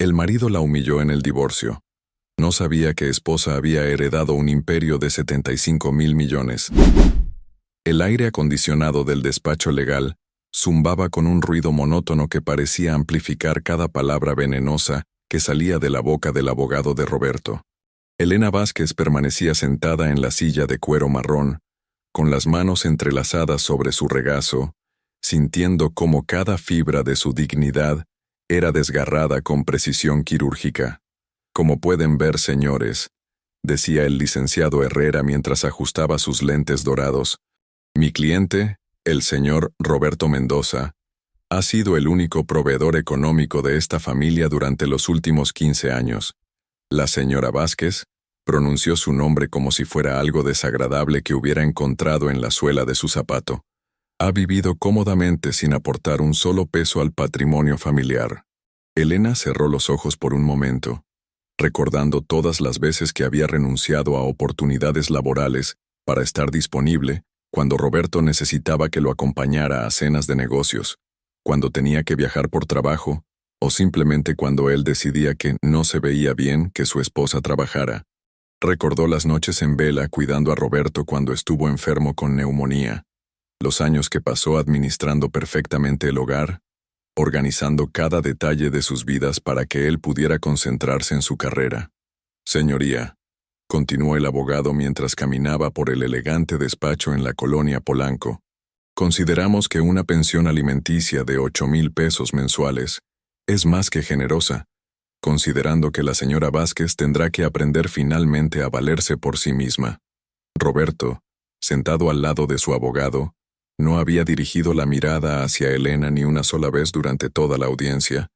El marido la humilló en el divorcio. No sabía que esposa había heredado un imperio de 75.000 millones. El aire acondicionado del despacho legal zumbaba con un ruido monótono que parecía amplificar cada palabra venenosa que salía de la boca del abogado de Roberto. Elena Vázquez permanecía sentada en la silla de cuero marrón, con las manos entrelazadas sobre su regazo, sintiendo cómo cada fibra de su dignidad era desgarrada con precisión quirúrgica. Como pueden ver, señores, decía el licenciado Herrera mientras ajustaba sus lentes dorados, mi cliente, el señor Roberto Mendoza, ha sido el único proveedor económico de esta familia durante los últimos 15 años. La señora Vázquez pronunció su nombre como si fuera algo desagradable que hubiera encontrado en la suela de su zapato. Ha vivido cómodamente sin aportar un solo peso al patrimonio familiar. Elena cerró los ojos por un momento, recordando todas las veces que había renunciado a oportunidades laborales para estar disponible cuando Roberto necesitaba que lo acompañara a cenas de negocios, cuando tenía que viajar por trabajo, o simplemente cuando él decidía que no se veía bien que su esposa trabajara. Recordó las noches en vela cuidando a Roberto cuando estuvo enfermo con neumonía, los años que pasó administrando perfectamente el hogar, organizando cada detalle de sus vidas para que él pudiera concentrarse en su carrera. Señoría, continuó el abogado mientras caminaba por el elegante despacho en la colonia Polanco, consideramos que una pensión alimenticia de 8,000 pesos mensuales es más que generosa, considerando que la señora Vázquez tendrá que aprender finalmente a valerse por sí misma. Roberto, sentado al lado de su abogado, no había dirigido la mirada hacia Elena ni una sola vez durante toda la audiencia.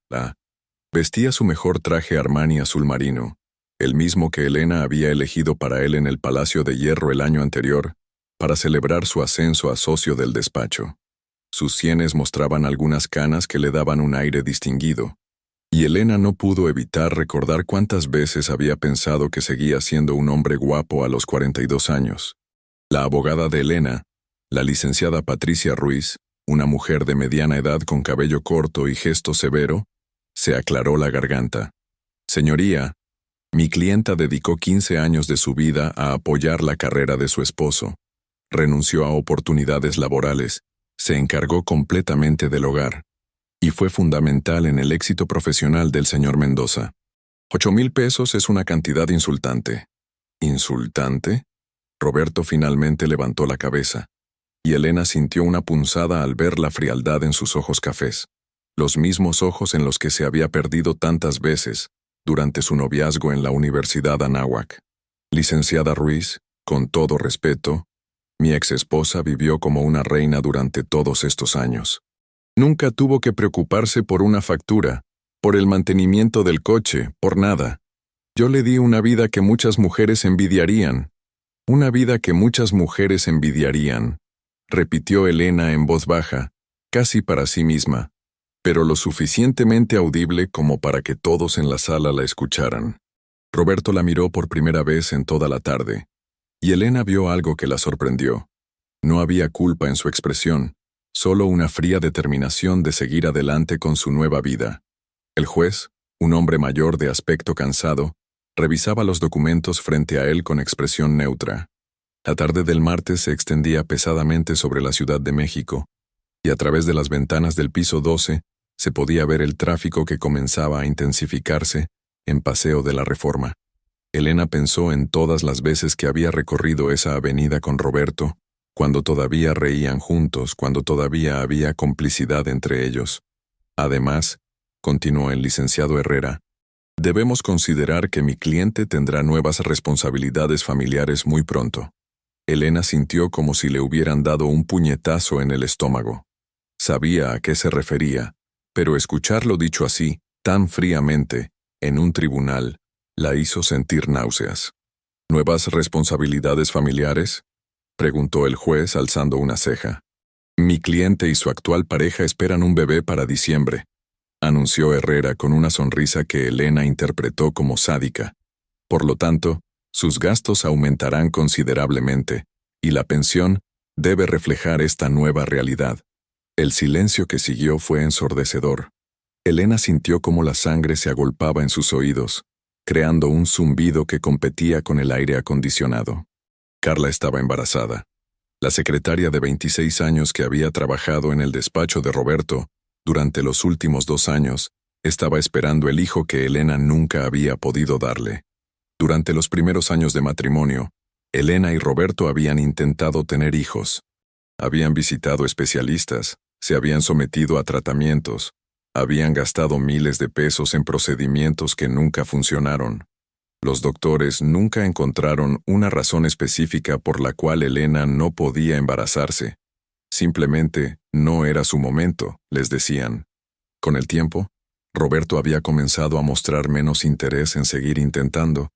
Vestía su mejor traje Armani azul marino, el mismo que Elena había elegido para él en el Palacio de Hierro el año anterior, para celebrar su ascenso a socio del despacho. Sus sienes mostraban algunas canas que le daban un aire distinguido, y Elena no pudo evitar recordar cuántas veces había pensado que seguía siendo un hombre guapo a los 42 años. La abogada de Elena, la licenciada Patricia Ruiz, una mujer de mediana edad con cabello corto y gesto severo, se aclaró la garganta. Señoría, mi clienta dedicó 15 años de su vida a apoyar la carrera de su esposo. Renunció a oportunidades laborales, se encargó completamente del hogar, y fue fundamental en el éxito profesional del señor Mendoza. 8,000 pesos es una cantidad insultante. ¿Insultante? Roberto finalmente levantó la cabeza, y Elena sintió una punzada al ver la frialdad en sus ojos cafés, los mismos ojos en los que se había perdido tantas veces durante su noviazgo en la Universidad Anáhuac. Licenciada Ruiz, con todo respeto, mi ex esposa vivió como una reina durante todos estos años. Nunca tuvo que preocuparse por una factura, por el mantenimiento del coche, por nada. Yo le di una vida que muchas mujeres envidiarían. Una vida que muchas mujeres envidiarían, repitió Elena en voz baja, casi para sí misma, pero lo suficientemente audible como para que todos en la sala la escucharan. Roberto la miró por primera vez en toda la tarde, y Elena vio algo que la sorprendió. No había culpa en su expresión, solo una fría determinación de seguir adelante con su nueva vida. El juez, un hombre mayor de aspecto cansado, revisaba los documentos frente a él con expresión neutra. La tarde del martes se extendía pesadamente sobre la Ciudad de México, y a través de las ventanas del piso 12 se podía ver el tráfico que comenzaba a intensificarse en Paseo de la Reforma. Elena pensó en todas las veces que había recorrido esa avenida con Roberto, cuando todavía reían juntos, cuando todavía había complicidad entre ellos. Además, continuó el licenciado Herrera, debemos considerar que mi cliente tendrá nuevas responsabilidades familiares muy pronto. Elena sintió como si le hubieran dado un puñetazo en el estómago. Sabía a qué se refería, pero escucharlo dicho así, tan fríamente, en un tribunal, la hizo sentir náuseas. ¿Nuevas responsabilidades familiares?, preguntó el juez alzando una ceja. Mi cliente y su actual pareja esperan un bebé para diciembre, anunció Herrera con una sonrisa que Elena interpretó como sádica. Por lo tanto, sus gastos aumentarán considerablemente, y la pensión debe reflejar esta nueva realidad. El silencio que siguió fue ensordecedor. Elena sintió cómo la sangre se agolpaba en sus oídos, creando un zumbido que competía con el aire acondicionado. Carla estaba embarazada. La secretaria de 26 años que había trabajado en el despacho de Roberto durante los últimos 2 años, estaba esperando el hijo que Elena nunca había podido darle. Durante los primeros años de matrimonio, Elena y Roberto habían intentado tener hijos. Habían visitado especialistas, se habían sometido a tratamientos, habían gastado miles de pesos en procedimientos que nunca funcionaron. Los doctores nunca encontraron una razón específica por la cual Elena no podía embarazarse. Simplemente no era su momento, les decían. Con el tiempo, Roberto había comenzado a mostrar menos interés en seguir intentando,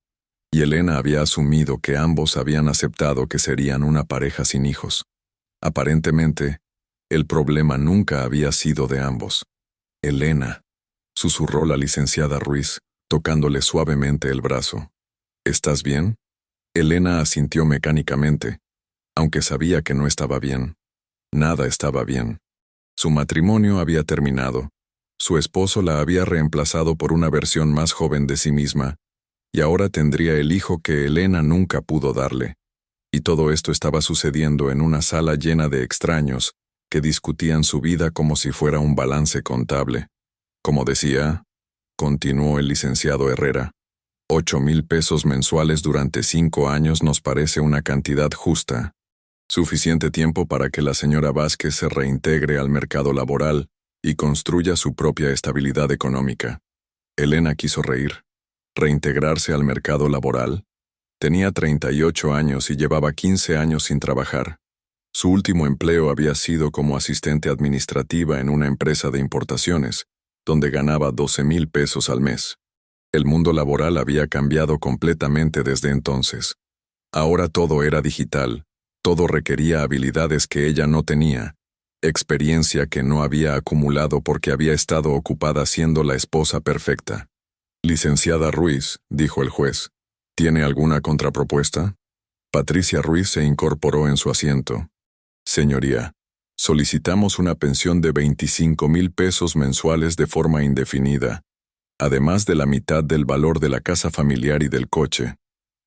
y Elena había asumido que ambos habían aceptado que serían una pareja sin hijos. Aparentemente, el problema nunca había sido de ambos. Elena, susurró la licenciada Ruiz, tocándole suavemente el brazo. ¿Estás bien? Elena asintió mecánicamente, aunque sabía que no estaba bien. Nada estaba bien. Su matrimonio había terminado. Su esposo la había reemplazado por una versión más joven de sí misma, y ahora tendría el hijo que Elena nunca pudo darle. Y todo esto estaba sucediendo en una sala llena de extraños que discutían su vida como si fuera un balance contable. Como decía, continuó el licenciado Herrera, 8,000 pesos mensuales durante 5 años nos parece una cantidad justa. Suficiente tiempo para que la señora Vázquez se reintegre al mercado laboral y construya su propia estabilidad económica. Elena quiso reír. ¿Reintegrarse al mercado laboral? Tenía 38 años y llevaba 15 años sin trabajar. Su último empleo había sido como asistente administrativa en una empresa de importaciones, donde ganaba 12,000 pesos al mes. El mundo laboral había cambiado completamente desde entonces. Ahora todo era digital, todo requería habilidades que ella no tenía, experiencia que no había acumulado porque había estado ocupada siendo la esposa perfecta. Licenciada Ruiz, dijo el juez, ¿tiene alguna contrapropuesta? Patricia Ruiz se incorporó en su asiento. Señoría, solicitamos una pensión de 25,000 pesos mensuales de forma indefinida, además de la mitad del valor de la casa familiar y del coche.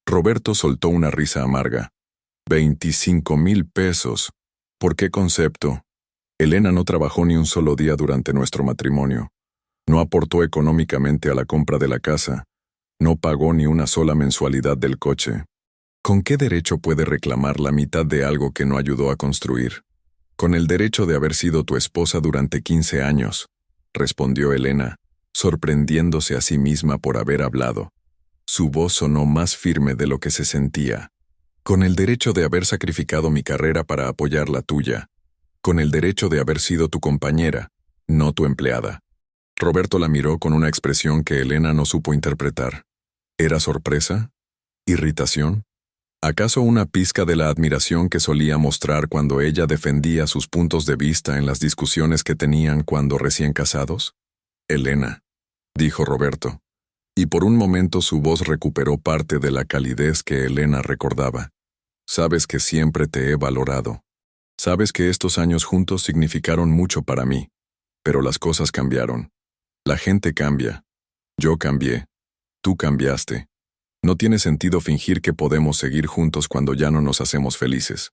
Roberto soltó una risa amarga. 25,000 pesos. ¿Por qué concepto? Elena no trabajó ni un solo día durante nuestro matrimonio. No aportó económicamente a la compra de la casa. No pagó ni una sola mensualidad del coche. ¿Con qué derecho puede reclamar la mitad de algo que no ayudó a construir? Con el derecho de haber sido tu esposa durante 15 años, respondió Elena, sorprendiéndose a sí misma por haber hablado. Su voz sonó más firme de lo que se sentía. Con el derecho de haber sacrificado mi carrera para apoyar la tuya. Con el derecho de haber sido tu compañera, no tu empleada. Roberto la miró con una expresión que Elena no supo interpretar. ¿Era sorpresa? ¿Irritación? ¿Acaso una pizca de la admiración que solía mostrar cuando ella defendía sus puntos de vista en las discusiones que tenían cuando recién casados? Elena, dijo Roberto, y por un momento su voz recuperó parte de la calidez que Elena recordaba. Sabes que siempre te he valorado. Sabes que estos años juntos significaron mucho para mí, pero las cosas cambiaron. La gente cambia. Yo cambié. Tú cambiaste. No tiene sentido fingir que podemos seguir juntos cuando ya no nos hacemos felices.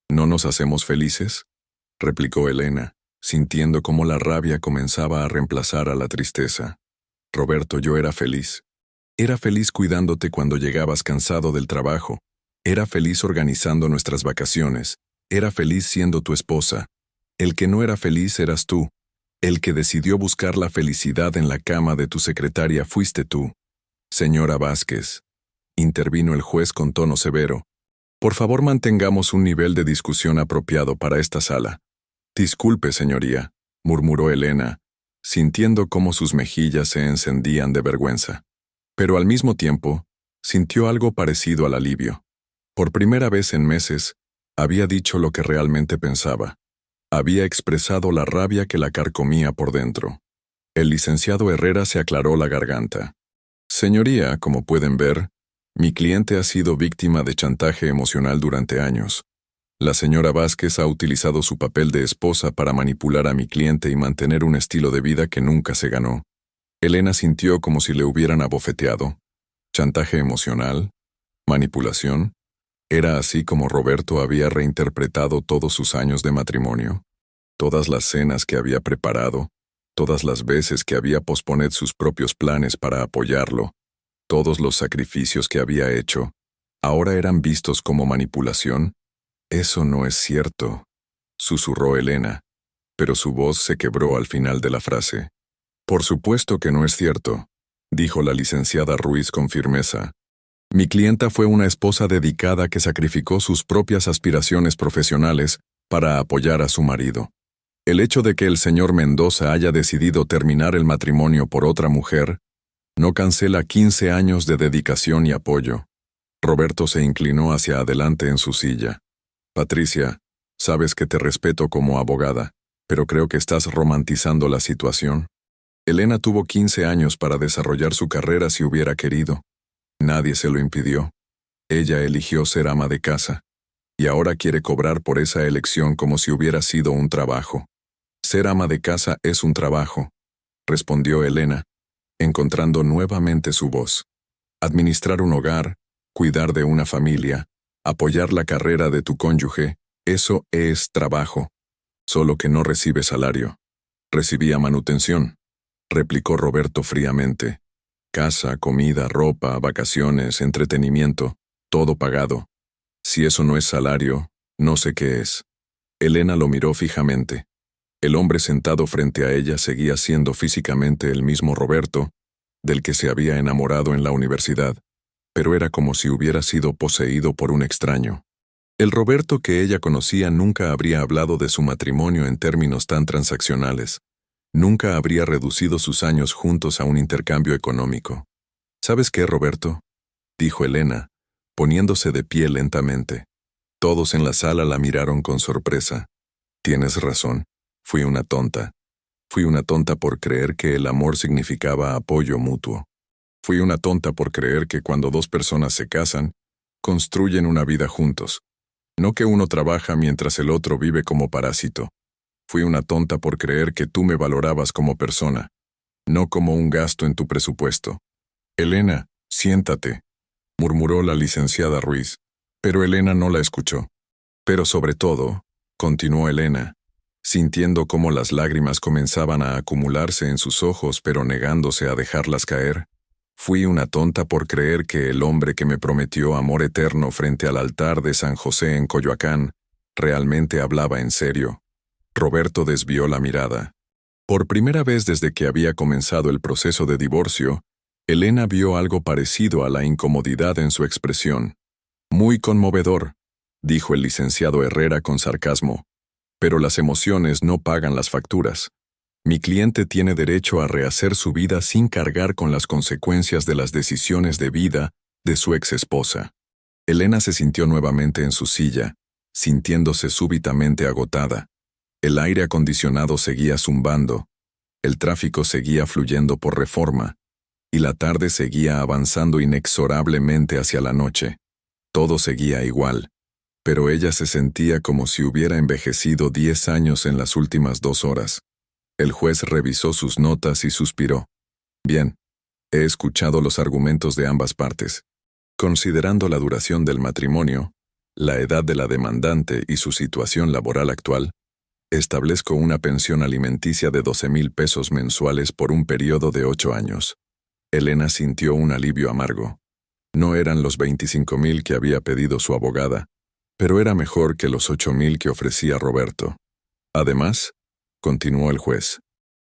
¿No nos hacemos felices?, replicó Elena, sintiendo cómo la rabia comenzaba a reemplazar a la tristeza. Roberto, yo era feliz. Era feliz cuidándote cuando llegabas cansado del trabajo. Era feliz organizando nuestras vacaciones. Era feliz siendo tu esposa. El que no era feliz eras tú. El que decidió buscar la felicidad en la cama de tu secretaria fuiste tú. Señora Vázquez, intervino el juez con tono severo. Por favor, mantengamos un nivel de discusión apropiado para esta sala. Disculpe, señoría, murmuró Elena, sintiendo cómo sus mejillas se encendían de vergüenza. Pero al mismo tiempo, sintió algo parecido al alivio. Por primera vez en meses, había dicho lo que realmente pensaba. Había expresado la rabia que la carcomía por dentro. El licenciado Herrera se aclaró la garganta. Señoría, como pueden ver, mi cliente ha sido víctima de chantaje emocional durante años. La señora Vázquez ha utilizado su papel de esposa para manipular a mi cliente y mantener un estilo de vida que nunca se ganó. Elena sintió como si le hubieran abofeteado. ¿Chantaje emocional? ¿Manipulación? ¿Era así como Roberto había reinterpretado todos sus años de matrimonio? Todas las cenas que había preparado, todas las veces que había posponer sus propios planes para apoyarlo, todos los sacrificios que había hecho, ¿ahora eran vistos como manipulación? Eso no es cierto, susurró Elena, pero su voz se quebró al final de la frase. Por supuesto que no es cierto, dijo la licenciada Ruiz con firmeza. Mi clienta fue una esposa dedicada que sacrificó sus propias aspiraciones profesionales para apoyar a su marido. El hecho de que el señor Mendoza haya decidido terminar el matrimonio por otra mujer no cancela 15 años de dedicación y apoyo. Roberto se inclinó hacia adelante en su silla. Patricia, sabes que te respeto como abogada, pero creo que estás romantizando la situación. Elena tuvo 15 años para desarrollar su carrera si hubiera querido. Nadie se lo impidió. Ella eligió ser ama de casa, y ahora quiere cobrar por esa elección como si hubiera sido un trabajo. Ser ama de casa es un trabajo, respondió Elena, encontrando nuevamente su voz. Administrar un hogar, cuidar de una familia, apoyar la carrera de tu cónyuge, eso es trabajo. Solo que no recibe salario. Recibía manutención, replicó Roberto fríamente. Casa, comida, ropa, vacaciones, entretenimiento, todo pagado. Si eso no es salario, no sé qué es. Elena lo miró fijamente. El hombre sentado frente a ella seguía siendo físicamente el mismo Roberto, del que se había enamorado en la universidad, pero era como si hubiera sido poseído por un extraño. El Roberto que ella conocía nunca habría hablado de su matrimonio en términos tan transaccionales. Nunca habría reducido sus años juntos a un intercambio económico. ¿Sabes qué, Roberto?, dijo Elena, poniéndose de pie lentamente. Todos en la sala la miraron con sorpresa. Tienes razón, fui una tonta. Fui una tonta por creer que el amor significaba apoyo mutuo. Fui una tonta por creer que cuando dos personas se casan, construyen una vida juntos. No que uno trabaja mientras el otro vive como parásito. Fui una tonta por creer que tú me valorabas como persona, no como un gasto en tu presupuesto. Elena, siéntate, murmuró la licenciada Ruiz, pero Elena no la escuchó. Pero sobre todo, continuó Elena, sintiendo cómo las lágrimas comenzaban a acumularse en sus ojos pero negándose a dejarlas caer, fui una tonta por creer que el hombre que me prometió amor eterno frente al altar de San José en Coyoacán realmente hablaba en serio. Roberto desvió la mirada. Por primera vez desde que había comenzado el proceso de divorcio, Elena vio algo parecido a la incomodidad en su expresión. Muy conmovedor, dijo el licenciado Herrera con sarcasmo. Pero las emociones no pagan las facturas. Mi cliente tiene derecho a rehacer su vida sin cargar con las consecuencias de las decisiones de vida de su exesposa. Elena se sintió nuevamente en su silla, sintiéndose súbitamente agotada. El aire acondicionado seguía zumbando, el tráfico seguía fluyendo por Reforma, y la tarde seguía avanzando inexorablemente hacia la noche. Todo seguía igual, pero ella se sentía como si hubiera envejecido 10 años en las últimas 2 horas. El juez revisó sus notas y suspiró. Bien, he escuchado los argumentos de ambas partes. Considerando la duración del matrimonio, la edad de la demandante y su situación laboral actual, establezco una pensión alimenticia de 12,000 pesos mensuales por un periodo de 8 años. Elena sintió un alivio amargo. No eran los 25,000 que había pedido su abogada, pero era mejor que los 8,000 que ofrecía Roberto. Además, continuó el juez,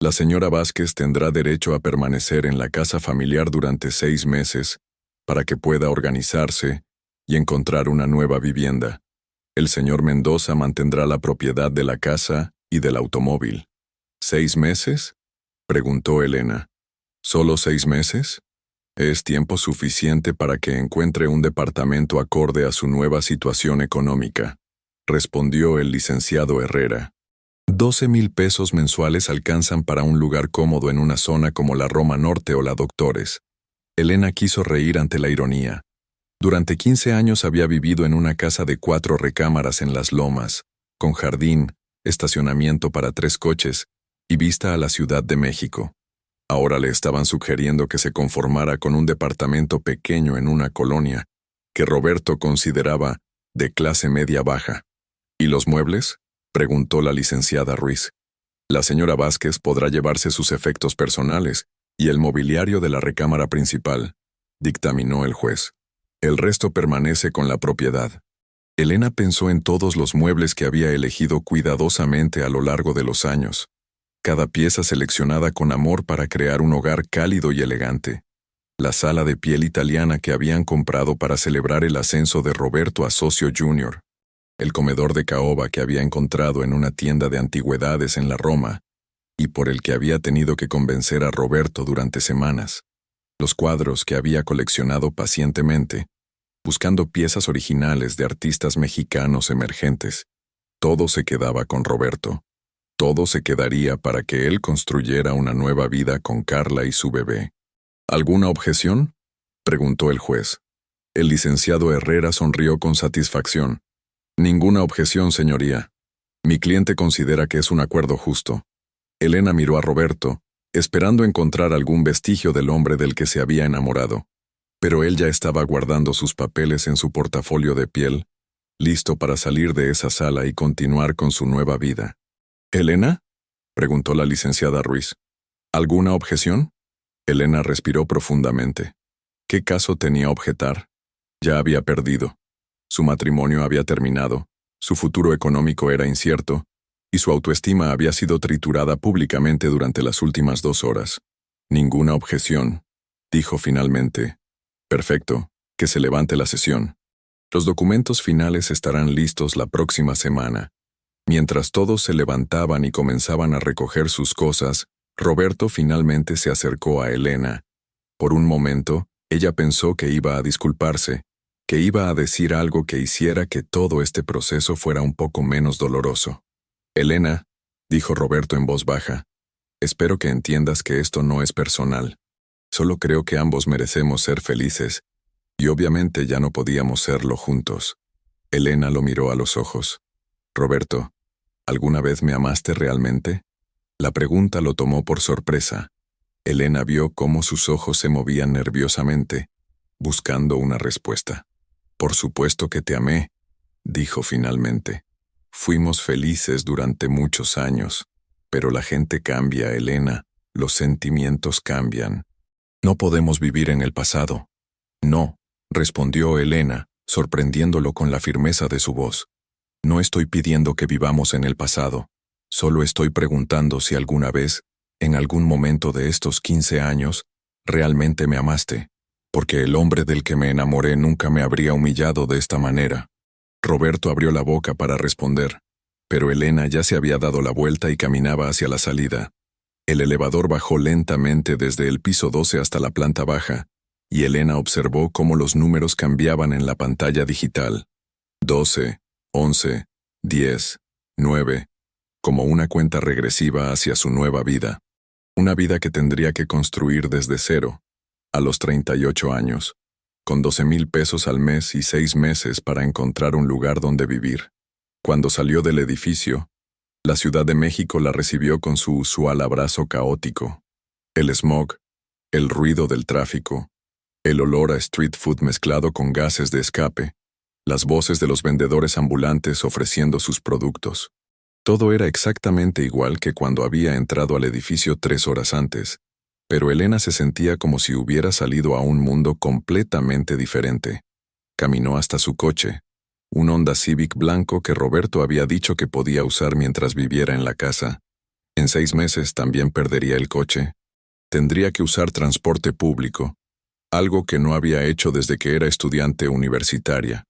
la señora Vázquez tendrá derecho a permanecer en la casa familiar durante 6 meses para que pueda organizarse y encontrar una nueva vivienda. El señor Mendoza mantendrá la propiedad de la casa y del automóvil. ¿6 meses?, preguntó Elena. ¿Solo 6 meses? Es tiempo suficiente para que encuentre un departamento acorde a su nueva situación económica, respondió el licenciado Herrera. 12,000 pesos mensuales alcanzan para un lugar cómodo en una zona como la Roma Norte o la Doctores. Elena quiso reír ante la ironía. Durante 15 años había vivido en una casa de 4 recámaras en Las Lomas, con jardín, estacionamiento para 3 coches y vista a la Ciudad de México. Ahora le estaban sugiriendo que se conformara con un departamento pequeño en una colonia que Roberto consideraba de clase media baja. ¿Y los muebles?, preguntó la licenciada Ruiz. La señora Vázquez podrá llevarse sus efectos personales y el mobiliario de la recámara principal, dictaminó el juez. El resto permanece con la propiedad. Elena pensó en todos los muebles que había elegido cuidadosamente a lo largo de los años, cada pieza seleccionada con amor para crear un hogar cálido y elegante. La sala de piel italiana que habían comprado para celebrar el ascenso de Roberto a socio junior. El comedor de caoba que había encontrado en una tienda de antigüedades en la Roma, y por el que había tenido que convencer a Roberto durante semanas. Los cuadros que había coleccionado pacientemente, buscando piezas originales de artistas mexicanos emergentes. Todo se quedaba con Roberto. Todo se quedaría para que él construyera una nueva vida con Carla y su bebé. ¿Alguna objeción?, preguntó el juez. El licenciado Herrera sonrió con satisfacción. Ninguna objeción, señoría. Mi cliente considera que es un acuerdo justo. Elena miró a Roberto, esperando encontrar algún vestigio del hombre del que se había enamorado. Pero él ya estaba guardando sus papeles en su portafolio de piel, listo para salir de esa sala y continuar con su nueva vida. ¿Elena?, preguntó la licenciada Ruiz. ¿Alguna objeción? Elena respiró profundamente. ¿Qué caso tenía objetar? Ya había perdido. Su matrimonio había terminado, su futuro económico era incierto, y su autoestima había sido triturada públicamente durante las últimas 2 horas. Ninguna objeción, dijo finalmente. Perfecto, que se levante la sesión. Los documentos finales estarán listos la próxima semana. Mientras todos se levantaban y comenzaban a recoger sus cosas, Roberto finalmente se acercó a Elena. Por un momento, ella pensó que iba a disculparse, que iba a decir algo que hiciera que todo este proceso fuera un poco menos doloroso. Elena, dijo Roberto en voz baja, espero que entiendas que esto no es personal. Solo creo que ambos merecemos ser felices, y obviamente ya no podíamos serlo juntos. Elena lo miró a los ojos. Roberto, ¿alguna vez me amaste realmente? La pregunta lo tomó por sorpresa. Elena vio cómo sus ojos se movían nerviosamente, buscando una respuesta. Por supuesto que te amé, dijo finalmente. Fuimos felices durante muchos años, pero la gente cambia, Elena, los sentimientos cambian. No podemos vivir en el pasado. No, respondió Elena, sorprendiéndolo con la firmeza de su voz. No estoy pidiendo que vivamos en el pasado. Solo estoy preguntando si alguna vez, en algún momento de estos 15 años, realmente me amaste, porque el hombre del que me enamoré nunca me habría humillado de esta manera. Roberto abrió la boca para responder, pero Elena ya se había dado la vuelta y caminaba hacia la salida. El elevador bajó lentamente desde el piso 12 hasta la planta baja, y Elena observó cómo los números cambiaban en la pantalla digital. 12, 11, 10, 9, como una cuenta regresiva hacia su nueva vida. Una vida que tendría que construir desde cero, a los 38 años, con 12,000 pesos al mes y 6 meses para encontrar un lugar donde vivir. Cuando salió del edificio, la Ciudad de México la recibió con su usual abrazo caótico. El smog, el ruido del tráfico, el olor a street food mezclado con gases de escape, las voces de los vendedores ambulantes ofreciendo sus productos. Todo era exactamente igual que cuando había entrado al edificio 3 horas antes, pero Elena se sentía como si hubiera salido a un mundo completamente diferente. Caminó hasta su coche, un Honda Civic blanco que Roberto había dicho que podía usar mientras viviera en la casa. En 6 meses también perdería el coche. Tendría que usar transporte público, algo que no había hecho desde que era estudiante universitaria.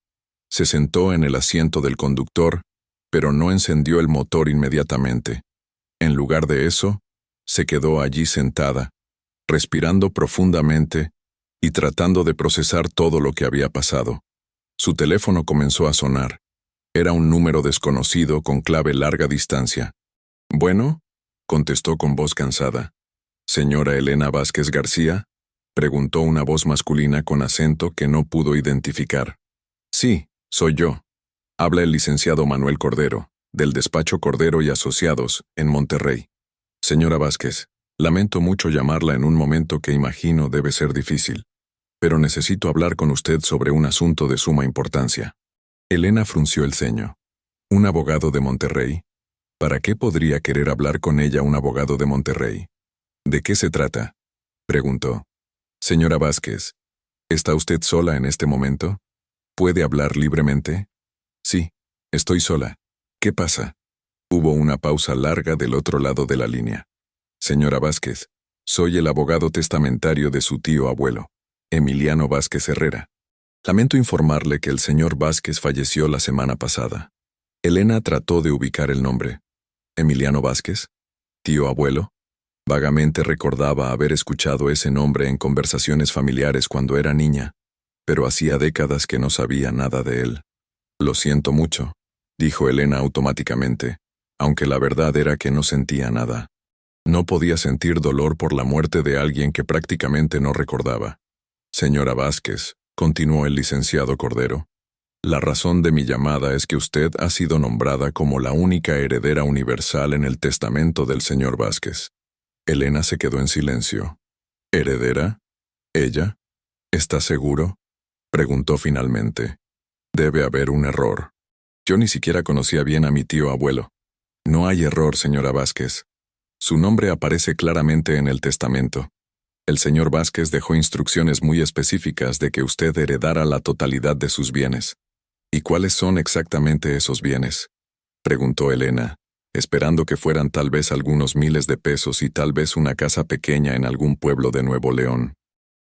Se sentó en el asiento del conductor, pero no encendió el motor inmediatamente. En lugar de eso, se quedó allí sentada, respirando profundamente y tratando de procesar todo lo que había pasado. Su teléfono comenzó a sonar. Era un número desconocido con clave larga distancia. «Bueno», contestó con voz cansada. «Señora Elena Vázquez García». Preguntó una voz masculina con acento que no pudo identificar. Sí, soy yo. Habla el licenciado Manuel Cordero, del despacho Cordero y Asociados, en Monterrey. Señora Vázquez, lamento mucho llamarla en un momento que imagino debe ser difícil, pero necesito hablar con usted sobre un asunto de suma importancia. Elena frunció el ceño. ¿Un abogado de Monterrey? ¿Para qué podría querer hablar con ella un abogado de Monterrey? ¿De qué se trata?, preguntó. Señora Vázquez, ¿está usted sola en este momento? ¿Puede hablar libremente? Sí, estoy sola. ¿Qué pasa? Hubo una pausa larga del otro lado de la línea. Señora Vázquez, soy el abogado testamentario de su tío abuelo, Emiliano Vázquez Herrera. Lamento informarle que el señor Vázquez falleció la semana pasada. Elena trató de ubicar el nombre. ¿Emiliano Vázquez? ¿Tío abuelo? Vagamente recordaba haber escuchado ese nombre en conversaciones familiares cuando era niña, pero hacía décadas que no sabía nada de él. Lo siento mucho, dijo Elena automáticamente, aunque la verdad era que no sentía nada. No podía sentir dolor por la muerte de alguien que prácticamente no recordaba. Señora Vázquez, continuó el licenciado Cordero, la razón de mi llamada es que usted ha sido nombrada como la única heredera universal en el testamento del señor Vázquez. Elena se quedó en silencio. ¿Heredera? ¿Ella? ¿Está seguro?, preguntó finalmente. Debe haber un error. Yo ni siquiera conocía bien a mi tío abuelo. No hay error, señora Vázquez. Su nombre aparece claramente en el testamento. El señor Vázquez dejó instrucciones muy específicas de que usted heredara la totalidad de sus bienes. ¿Y cuáles son exactamente esos bienes?, preguntó Elena, esperando que fueran tal vez algunos miles de pesos y tal vez una casa pequeña en algún pueblo de Nuevo León.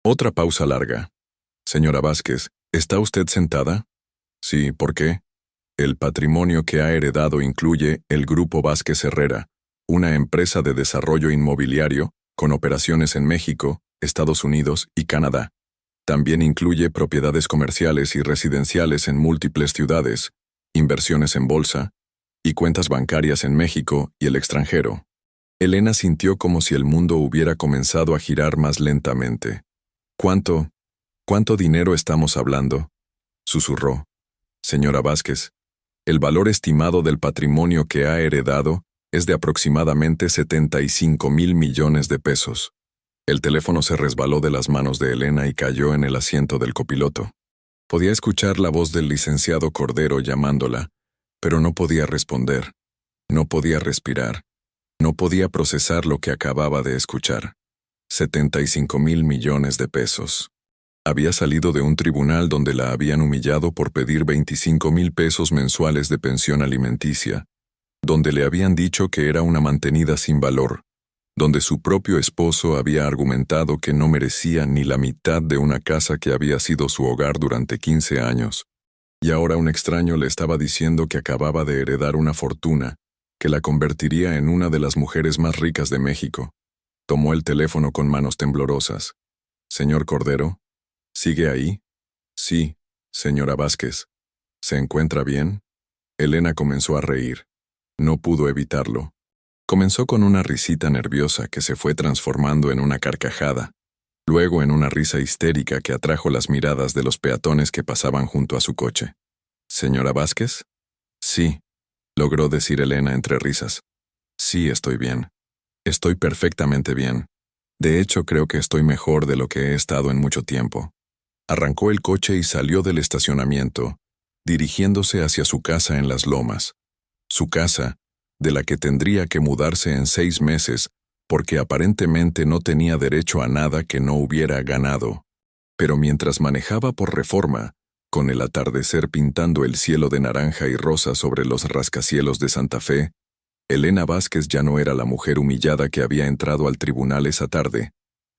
Otra pausa larga. Señora Vázquez, ¿está usted sentada? Sí, ¿por qué? El patrimonio que ha heredado incluye el Grupo Vázquez Herrera, una empresa de desarrollo inmobiliario con operaciones en México, Estados Unidos y Canadá. También incluye propiedades comerciales y residenciales en múltiples ciudades, inversiones en bolsa y cuentas bancarias en México y el extranjero. Elena sintió como si el mundo hubiera comenzado a girar más lentamente. ¿Cuánto dinero estamos hablando?, susurró. Señora Vázquez, el valor estimado del patrimonio que ha heredado es de aproximadamente 75,000 millones de pesos. El teléfono se resbaló de las manos de Elena y cayó en el asiento del copiloto. Podía escuchar la voz del licenciado Cordero llamándola, pero no podía responder, no podía respirar, no podía procesar lo que acababa de escuchar. 75,000 millones de pesos. Había salido de un tribunal donde la habían humillado por pedir 25,000 pesos mensuales de pensión alimenticia, donde le habían dicho que era una mantenida sin valor, donde su propio esposo había argumentado que no merecía ni la mitad de una casa que había sido su hogar durante 15 años. Y ahora un extraño le estaba diciendo que acababa de heredar una fortuna, que la convertiría en una de las mujeres más ricas de México. Tomó el teléfono con manos temblorosas. «Señor Cordero, ¿sigue ahí?» «Sí, señora Vázquez. ¿Se encuentra bien?» Elena comenzó a reír. No pudo evitarlo. Comenzó con una risita nerviosa que se fue transformando en una carcajada, luego en una risa histérica que atrajo las miradas de los peatones que pasaban junto a su coche. «¿Señora Vázquez?» «Sí», logró decir Elena entre risas. «Sí, estoy bien. Estoy perfectamente bien. De hecho, creo que estoy mejor de lo que he estado en mucho tiempo». Arrancó el coche y salió del estacionamiento, dirigiéndose hacia su casa en Las Lomas. Su casa, de la que tendría que mudarse en 6 meses, porque aparentemente no tenía derecho a nada que no hubiera ganado. Pero mientras manejaba por Reforma, con el atardecer pintando el cielo de naranja y rosa sobre los rascacielos de Santa Fe, Elena Vázquez ya no era la mujer humillada que había entrado al tribunal esa tarde.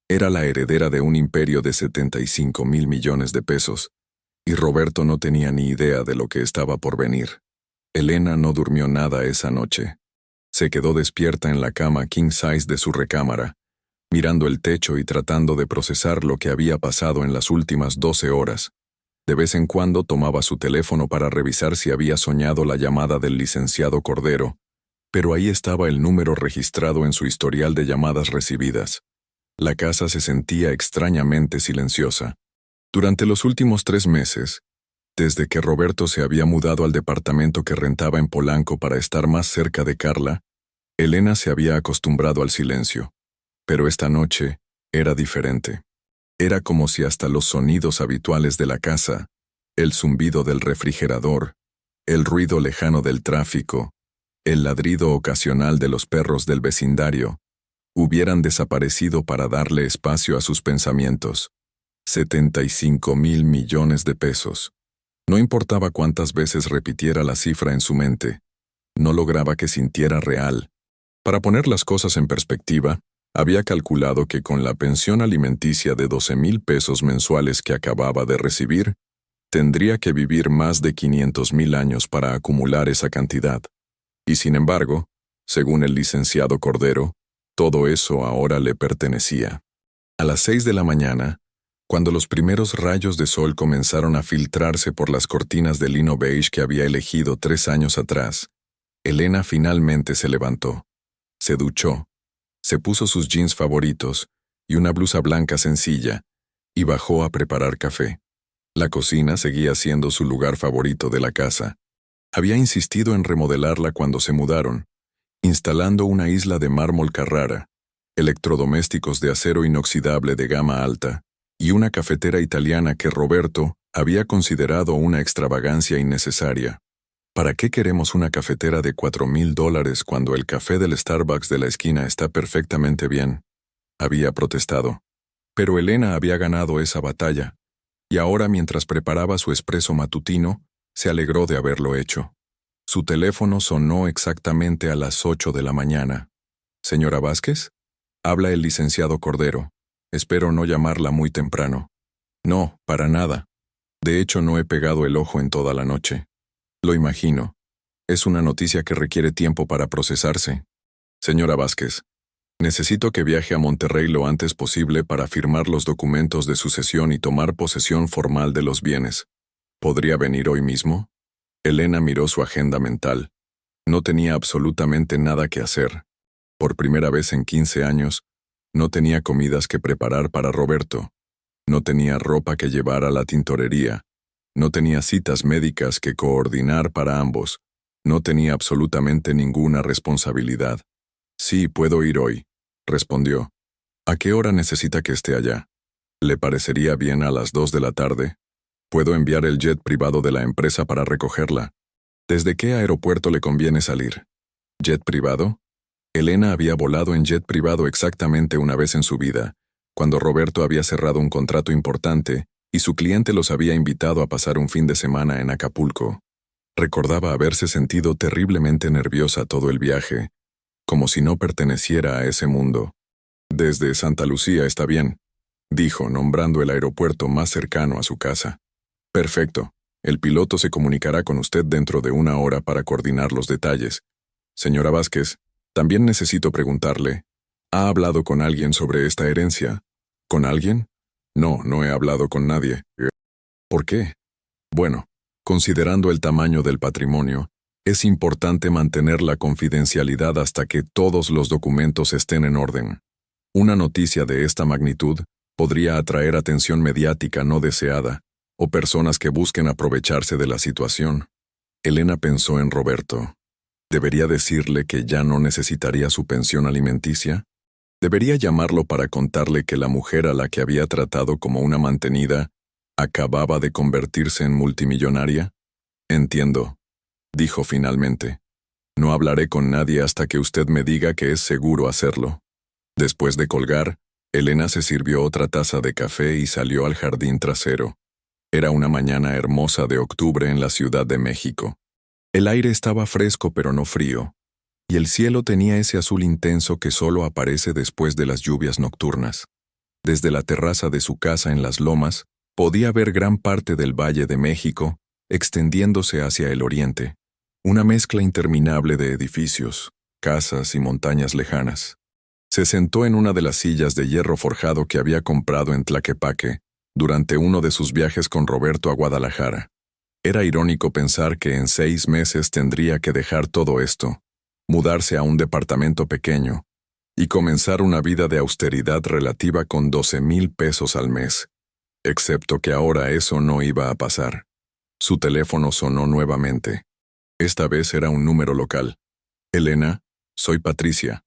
Era la heredera de un imperio de 75,000 millones de pesos, y Roberto no tenía ni idea de lo que estaba por venir. Elena no durmió nada esa noche. Se quedó despierta en la cama king size de su recámara, mirando el techo y tratando de procesar lo que había pasado en las últimas 12 horas. De vez en cuando tomaba su teléfono para revisar si había soñado la llamada del licenciado Cordero, pero ahí estaba el número registrado en su historial de llamadas recibidas. La casa se sentía extrañamente silenciosa. Durante los últimos 3 meses, desde que Roberto se había mudado al departamento que rentaba en Polanco para estar más cerca de Carla, Elena se había acostumbrado al silencio. Pero esta noche era diferente. Era como si hasta los sonidos habituales de la casa, el zumbido del refrigerador, el ruido lejano del tráfico, el ladrido ocasional de los perros del vecindario, hubieran desaparecido para darle espacio a sus pensamientos. 75,000 millones de pesos. No importaba cuántas veces repitiera la cifra en su mente, no lograba que sintiera real. Para poner las cosas en perspectiva, había calculado que con la pensión alimenticia de 12,000 pesos mensuales que acababa de recibir, tendría que vivir más de 500,000 años para acumular esa cantidad. Y sin embargo, según el licenciado Cordero, todo eso ahora le pertenecía. A las 6 de la mañana, cuando los primeros rayos de sol comenzaron a filtrarse por las cortinas de lino beige que había elegido 3 años atrás, Elena finalmente se levantó. Se duchó, se puso sus jeans favoritos y una blusa blanca sencilla, y bajó a preparar café. La cocina seguía siendo su lugar favorito de la casa. Había insistido en remodelarla cuando se mudaron, instalando una isla de mármol Carrara, electrodomésticos de acero inoxidable de gama alta, y una cafetera italiana que Roberto había considerado una extravagancia innecesaria. ¿Para qué queremos una cafetera de $4,000 cuando el café del Starbucks de la esquina está perfectamente bien? Había protestado. Pero Elena había ganado esa batalla, y ahora mientras preparaba su espresso matutino, se alegró de haberlo hecho. Su teléfono sonó exactamente a las 8 de la mañana. «¿Señora Vázquez?» Habla el licenciado Cordero. Espero no llamarla muy temprano. No, para nada. De hecho, no he pegado el ojo en toda la noche. Lo imagino. Es una noticia que requiere tiempo para procesarse. Señora Vázquez, necesito que viaje a Monterrey lo antes posible para firmar los documentos de sucesión y tomar posesión formal de los bienes. ¿Podría venir hoy mismo? Elena miró su agenda mental. No tenía absolutamente nada que hacer. Por primera vez en 15 años, no tenía comidas que preparar para Roberto. No tenía ropa que llevar a la tintorería. No tenía citas médicas que coordinar para ambos. No tenía absolutamente ninguna responsabilidad. «Sí, puedo ir hoy», respondió. «¿A qué hora necesita que esté allá? ¿Le parecería bien a las 2 de la tarde? Puedo enviar el jet privado de la empresa para recogerla». «¿Desde qué aeropuerto le conviene salir?» «¿Jet privado?» Elena había volado en jet privado exactamente una vez en su vida, cuando Roberto había cerrado un contrato importante y su cliente los había invitado a pasar un fin de semana en Acapulco. Recordaba haberse sentido terriblemente nerviosa todo el viaje, como si no perteneciera a ese mundo. «Desde Santa Lucía está bien», dijo, nombrando el aeropuerto más cercano a su casa. «Perfecto. El piloto se comunicará con usted dentro de 1 hora para coordinar los detalles. Señora Vázquez, también necesito preguntarle, ¿ha hablado con alguien sobre esta herencia?» «¿Con alguien? No, no he hablado con nadie». «¿Por qué?» «Bueno, considerando el tamaño del patrimonio, es importante mantener la confidencialidad hasta que todos los documentos estén en orden. Una noticia de esta magnitud podría atraer atención mediática no deseada, o personas que busquen aprovecharse de la situación». Elena pensó en Roberto. ¿Debería decirle que ya no necesitaría su pensión alimenticia? ¿Debería llamarlo para contarle que la mujer a la que había tratado como una mantenida acababa de convertirse en multimillonaria? «Entiendo», dijo finalmente. «No hablaré con nadie hasta que usted me diga que es seguro hacerlo». Después de colgar, Elena se sirvió otra taza de café y salió al jardín trasero. Era una mañana hermosa de octubre en la Ciudad de México. El aire estaba fresco pero no frío, y el cielo tenía ese azul intenso que solo aparece después de las lluvias nocturnas. Desde la terraza de su casa en Las Lomas, podía ver gran parte del Valle de México, extendiéndose hacia el oriente, una mezcla interminable de edificios, casas y montañas lejanas. Se sentó en una de las sillas de hierro forjado que había comprado en Tlaquepaque durante uno de sus viajes con Roberto a Guadalajara. Era irónico pensar que en 6 meses tendría que dejar todo esto, mudarse a un departamento pequeño, y comenzar una vida de austeridad relativa con 12,000 pesos al mes. Excepto que ahora eso no iba a pasar. Su teléfono sonó nuevamente. Esta vez era un número local. Elena, soy Patricia,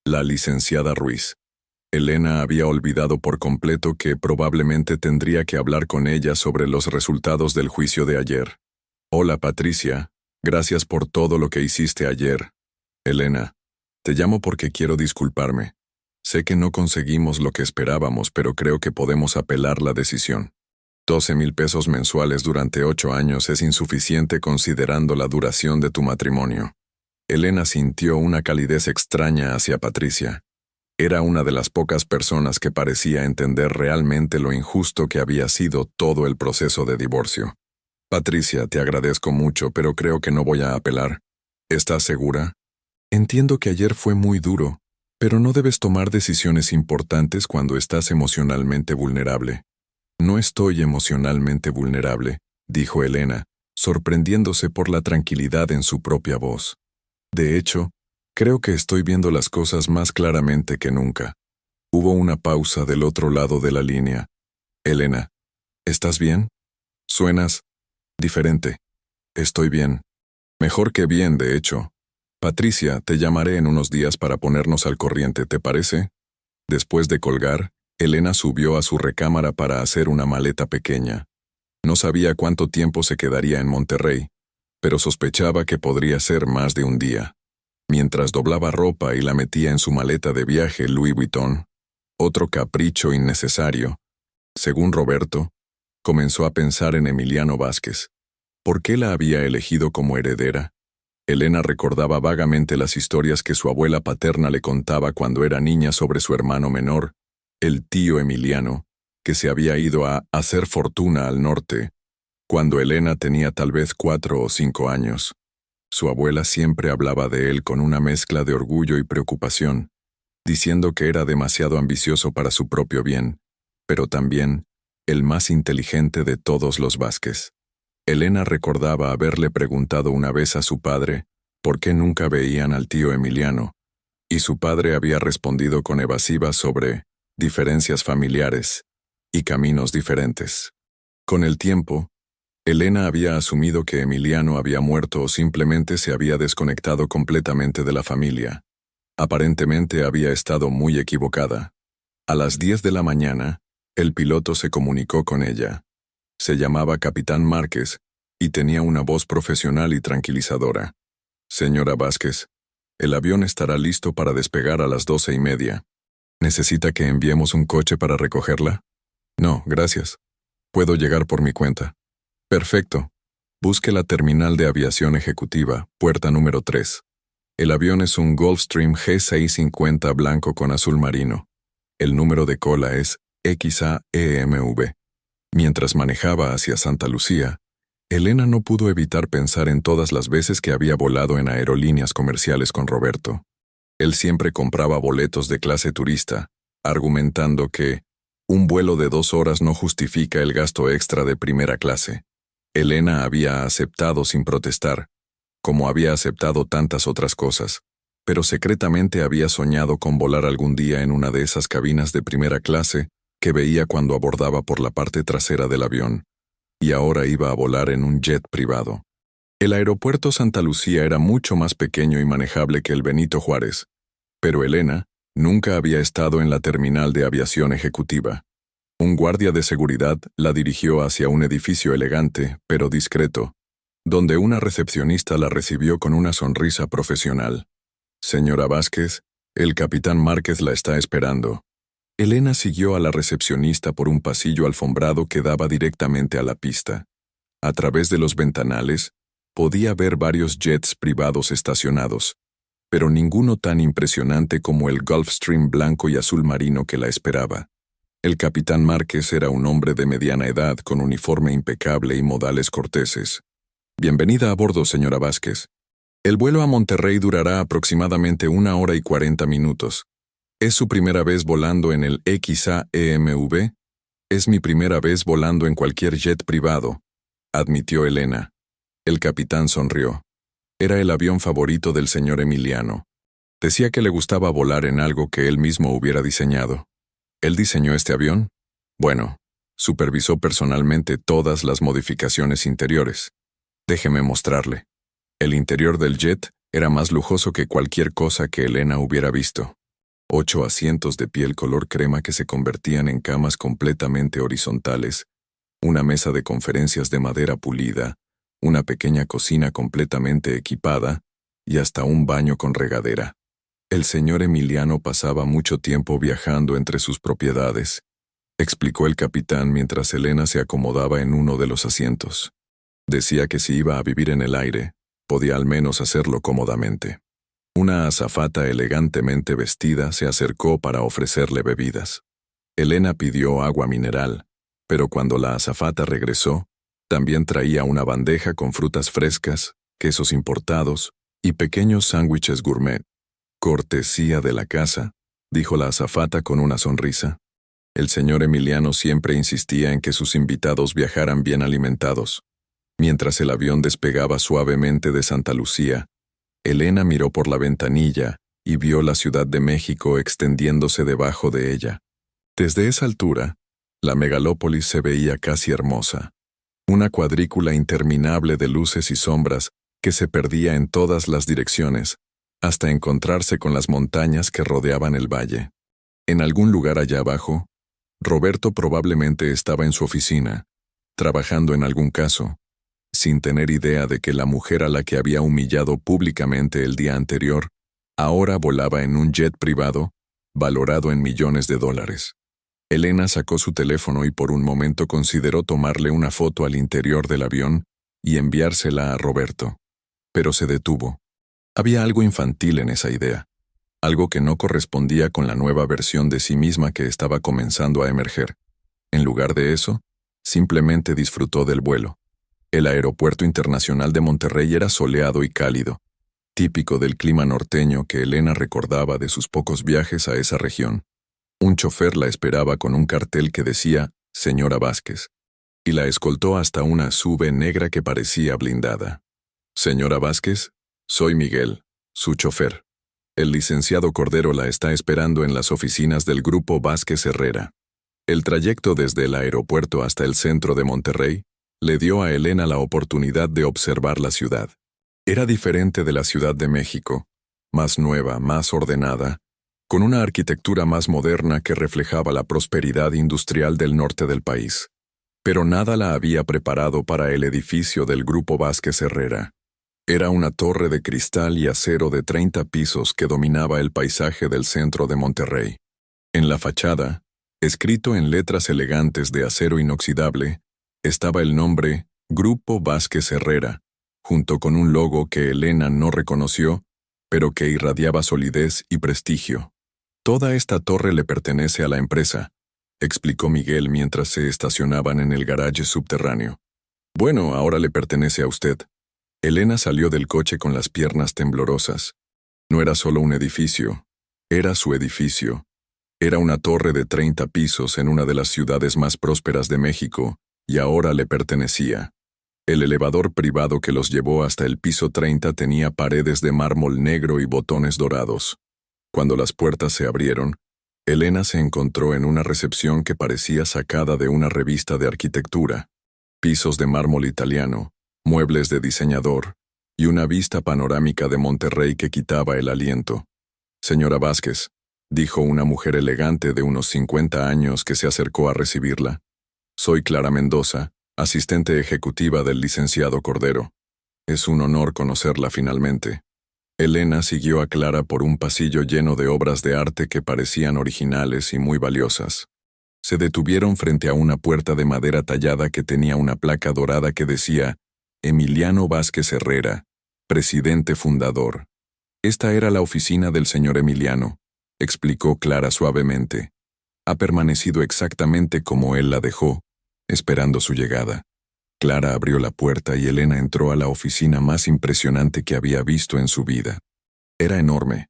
la licenciada Ruiz. Elena había olvidado por completo que probablemente tendría que hablar con ella sobre los resultados del juicio de ayer. Hola Patricia, gracias por todo lo que hiciste ayer. Elena, te llamo porque quiero disculparme. Sé que no conseguimos lo que esperábamos, pero creo que podemos apelar la decisión. 12,000 pesos mensuales durante 8 años es insuficiente considerando la duración de tu matrimonio. Elena sintió una calidez extraña hacia Patricia. Era una de las pocas personas que parecía entender realmente lo injusto que había sido todo el proceso de divorcio. Patricia, te agradezco mucho, pero creo que no voy a apelar. ¿Estás segura? Entiendo que ayer fue muy duro, pero no debes tomar decisiones importantes cuando estás emocionalmente vulnerable. No estoy emocionalmente vulnerable, dijo Elena, sorprendiéndose por la tranquilidad en su propia voz. De hecho, creo que estoy viendo las cosas más claramente que nunca. Hubo una pausa del otro lado de la línea. Elena, ¿estás bien? Suenas diferente. Estoy bien. Mejor que bien, de hecho. Patricia, te llamaré en unos días para ponernos al corriente, ¿te parece? Después de colgar, Elena subió a su recámara para hacer una maleta pequeña. No sabía cuánto tiempo se quedaría en Monterrey, pero sospechaba que podría ser más de un día. Mientras doblaba ropa y la metía en su maleta de viaje Louis Vuitton, otro capricho innecesario, según Roberto, comenzó a pensar en Emiliano Vázquez. ¿Por qué la había elegido como heredera? Elena recordaba vagamente las historias que su abuela paterna le contaba cuando era niña sobre su hermano menor, el tío Emiliano, que se había ido a hacer fortuna al norte, cuando Elena tenía tal vez 4 o 5 años. Su abuela siempre hablaba de él con una mezcla de orgullo y preocupación, diciendo que era demasiado ambicioso para su propio bien, pero también el más inteligente de todos los Vázquez. Elena recordaba haberle preguntado una vez a su padre por qué nunca veían al tío Emiliano, y su padre había respondido con evasivas sobre diferencias familiares y caminos diferentes. Con el tiempo, Elena había asumido que Emiliano había muerto o simplemente se había desconectado completamente de la familia. Aparentemente había estado muy equivocada. A las 10 de la mañana, el piloto se comunicó con ella. Se llamaba Capitán Márquez y tenía una voz profesional y tranquilizadora. Señora Vázquez, el avión estará listo para despegar a las 12:30. ¿Necesita que enviemos un coche para recogerla? No, gracias. Puedo llegar por mi cuenta. Perfecto. Busque la terminal de aviación ejecutiva, puerta número 3. El avión es un Gulfstream G650 blanco con azul marino. El número de cola es XAEMV. Mientras manejaba hacia Santa Lucía, Elena no pudo evitar pensar en todas las veces que había volado en aerolíneas comerciales con Roberto. Él siempre compraba boletos de clase turista, argumentando que un vuelo de 2 horas no justifica el gasto extra de primera clase. Elena había aceptado sin protestar, como había aceptado tantas otras cosas, pero secretamente había soñado con volar algún día en una de esas cabinas de primera clase que veía cuando abordaba por la parte trasera del avión, y ahora iba a volar en un jet privado. El aeropuerto Santa Lucía era mucho más pequeño y manejable que el Benito Juárez, pero Elena nunca había estado en la terminal de aviación ejecutiva. Un guardia de seguridad la dirigió hacia un edificio elegante, pero discreto, donde una recepcionista la recibió con una sonrisa profesional. Señora Vázquez, el capitán Márquez la está esperando. Elena siguió a la recepcionista por un pasillo alfombrado que daba directamente a la pista. A través de los ventanales, podía ver varios jets privados estacionados, pero ninguno tan impresionante como el Gulfstream blanco y azul marino que la esperaba. El capitán Márquez era un hombre de mediana edad con uniforme impecable y modales corteses. Bienvenida a bordo, señora Vázquez. El vuelo a Monterrey durará aproximadamente 1 hora y 40 minutos. ¿Es su primera vez volando en el XAEMV? Es mi primera vez volando en cualquier jet privado, admitió Elena. El capitán sonrió. Era el avión favorito del señor Emiliano. Decía que le gustaba volar en algo que él mismo hubiera diseñado. ¿Él diseñó este avión? Bueno, supervisó personalmente todas las modificaciones interiores. Déjeme mostrarle. El interior del jet era más lujoso que cualquier cosa que Elena hubiera visto. 8 asientos de piel color crema que se convertían en camas completamente horizontales, una mesa de conferencias de madera pulida, una pequeña cocina completamente equipada y hasta un baño con regadera. El señor Emiliano pasaba mucho tiempo viajando entre sus propiedades, explicó el capitán mientras Elena se acomodaba en uno de los asientos. Decía que si iba a vivir en el aire, podía al menos hacerlo cómodamente. Una azafata elegantemente vestida se acercó para ofrecerle bebidas. Elena pidió agua mineral, pero cuando la azafata regresó, también traía una bandeja con frutas frescas, quesos importados y pequeños sándwiches gourmet. «Cortesía de la casa», dijo la azafata con una sonrisa. El señor Emiliano siempre insistía en que sus invitados viajaran bien alimentados. Mientras el avión despegaba suavemente de Santa Lucía, Elena miró por la ventanilla y vio la Ciudad de México extendiéndose debajo de ella. Desde esa altura, la megalópolis se veía casi hermosa. Una cuadrícula interminable de luces y sombras que se perdía en todas las direcciones, hasta encontrarse con las montañas que rodeaban el valle. En algún lugar allá abajo, Roberto probablemente estaba en su oficina, trabajando en algún caso, sin tener idea de que la mujer a la que había humillado públicamente el día anterior, ahora volaba en un jet privado, valorado en millones de dólares. Elena sacó su teléfono y por un momento consideró tomarle una foto al interior del avión y enviársela a Roberto. Pero se detuvo. Había algo infantil en esa idea, algo que no correspondía con la nueva versión de sí misma que estaba comenzando a emerger. En lugar de eso, simplemente disfrutó del vuelo. El aeropuerto internacional de Monterrey era soleado y cálido, típico del clima norteño que Elena recordaba de sus pocos viajes a esa región. Un chofer la esperaba con un cartel que decía «Señora Vázquez», y la escoltó hasta una SUV negra que parecía blindada. «Señora Vázquez, soy Miguel, su chofer. El licenciado Cordero la está esperando en las oficinas del Grupo Vázquez Herrera». El trayecto desde el aeropuerto hasta el centro de Monterrey le dio a Elena la oportunidad de observar la ciudad. Era diferente de la Ciudad de México, más nueva, más ordenada, con una arquitectura más moderna que reflejaba la prosperidad industrial del norte del país. Pero nada la había preparado para el edificio del Grupo Vázquez Herrera. Era una torre de cristal y acero de 30 pisos que dominaba el paisaje del centro de Monterrey. En la fachada, escrito en letras elegantes de acero inoxidable, estaba el nombre Grupo Vázquez Herrera, junto con un logo que Elena no reconoció, pero que irradiaba solidez y prestigio. «Toda esta torre le pertenece a la empresa», explicó Miguel mientras se estacionaban en el garaje subterráneo. «Bueno, ahora le pertenece a usted». Elena salió del coche con las piernas temblorosas. No era solo un edificio, era su edificio. Era una torre de 30 pisos en una de las ciudades más prósperas de México, y ahora le pertenecía. El elevador privado que los llevó hasta el piso 30 tenía paredes de mármol negro y botones dorados. Cuando las puertas se abrieron, Elena se encontró en una recepción que parecía sacada de una revista de arquitectura. Pisos de mármol italiano, muebles de diseñador, y una vista panorámica de Monterrey que quitaba el aliento. «Señora Vázquez», dijo una mujer elegante de unos 50 años que se acercó a recibirla. «Soy Clara Mendoza, asistente ejecutiva del licenciado Cordero. Es un honor conocerla finalmente». Elena siguió a Clara por un pasillo lleno de obras de arte que parecían originales y muy valiosas. Se detuvieron frente a una puerta de madera tallada que tenía una placa dorada que decía «Emiliano Vázquez Herrera, presidente fundador». «Esta era la oficina del señor Emiliano», explicó Clara suavemente. «Ha permanecido exactamente como él la dejó, esperando su llegada». Clara abrió la puerta y Elena entró a la oficina más impresionante que había visto en su vida. Era enorme,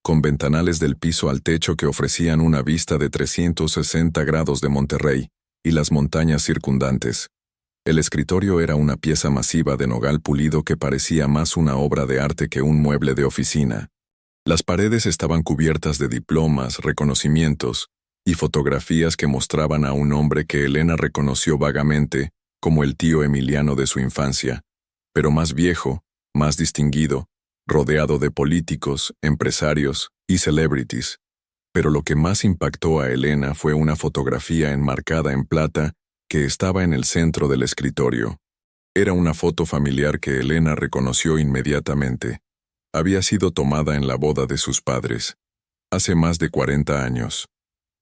con ventanales del piso al techo que ofrecían una vista de 360 grados de Monterrey y las montañas circundantes. El escritorio era una pieza masiva de nogal pulido que parecía más una obra de arte que un mueble de oficina. Las paredes estaban cubiertas de diplomas, reconocimientos y fotografías que mostraban a un hombre que Elena reconoció vagamente como el tío Emiliano de su infancia, pero más viejo, más distinguido, rodeado de políticos, empresarios y celebrities. Pero lo que más impactó a Elena fue una fotografía enmarcada en plata que estaba en el centro del escritorio. Era una foto familiar que Elena reconoció inmediatamente. Había sido tomada en la boda de sus padres, hace más de 40 años.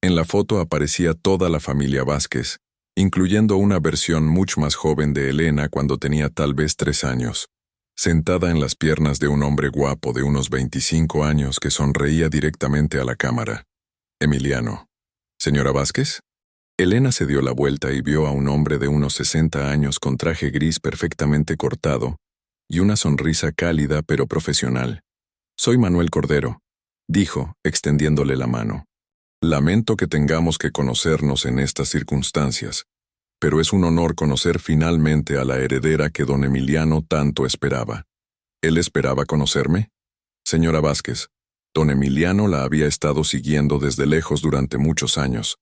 En la foto aparecía toda la familia Vázquez, incluyendo una versión mucho más joven de Elena cuando tenía tal vez 3 años, sentada en las piernas de un hombre guapo de unos 25 años que sonreía directamente a la cámara. Emiliano. ¿Señora Vázquez? Elena se dio la vuelta y vio a un hombre de unos 60 años con traje gris perfectamente cortado y una sonrisa cálida pero profesional. «Soy Manuel Cordero», dijo, extendiéndole la mano. «Lamento que tengamos que conocernos en estas circunstancias, pero es un honor conocer finalmente a la heredera que don Emiliano tanto esperaba». ¿Él esperaba conocerme? Señora Vázquez, don Emiliano la había estado siguiendo desde lejos durante muchos años.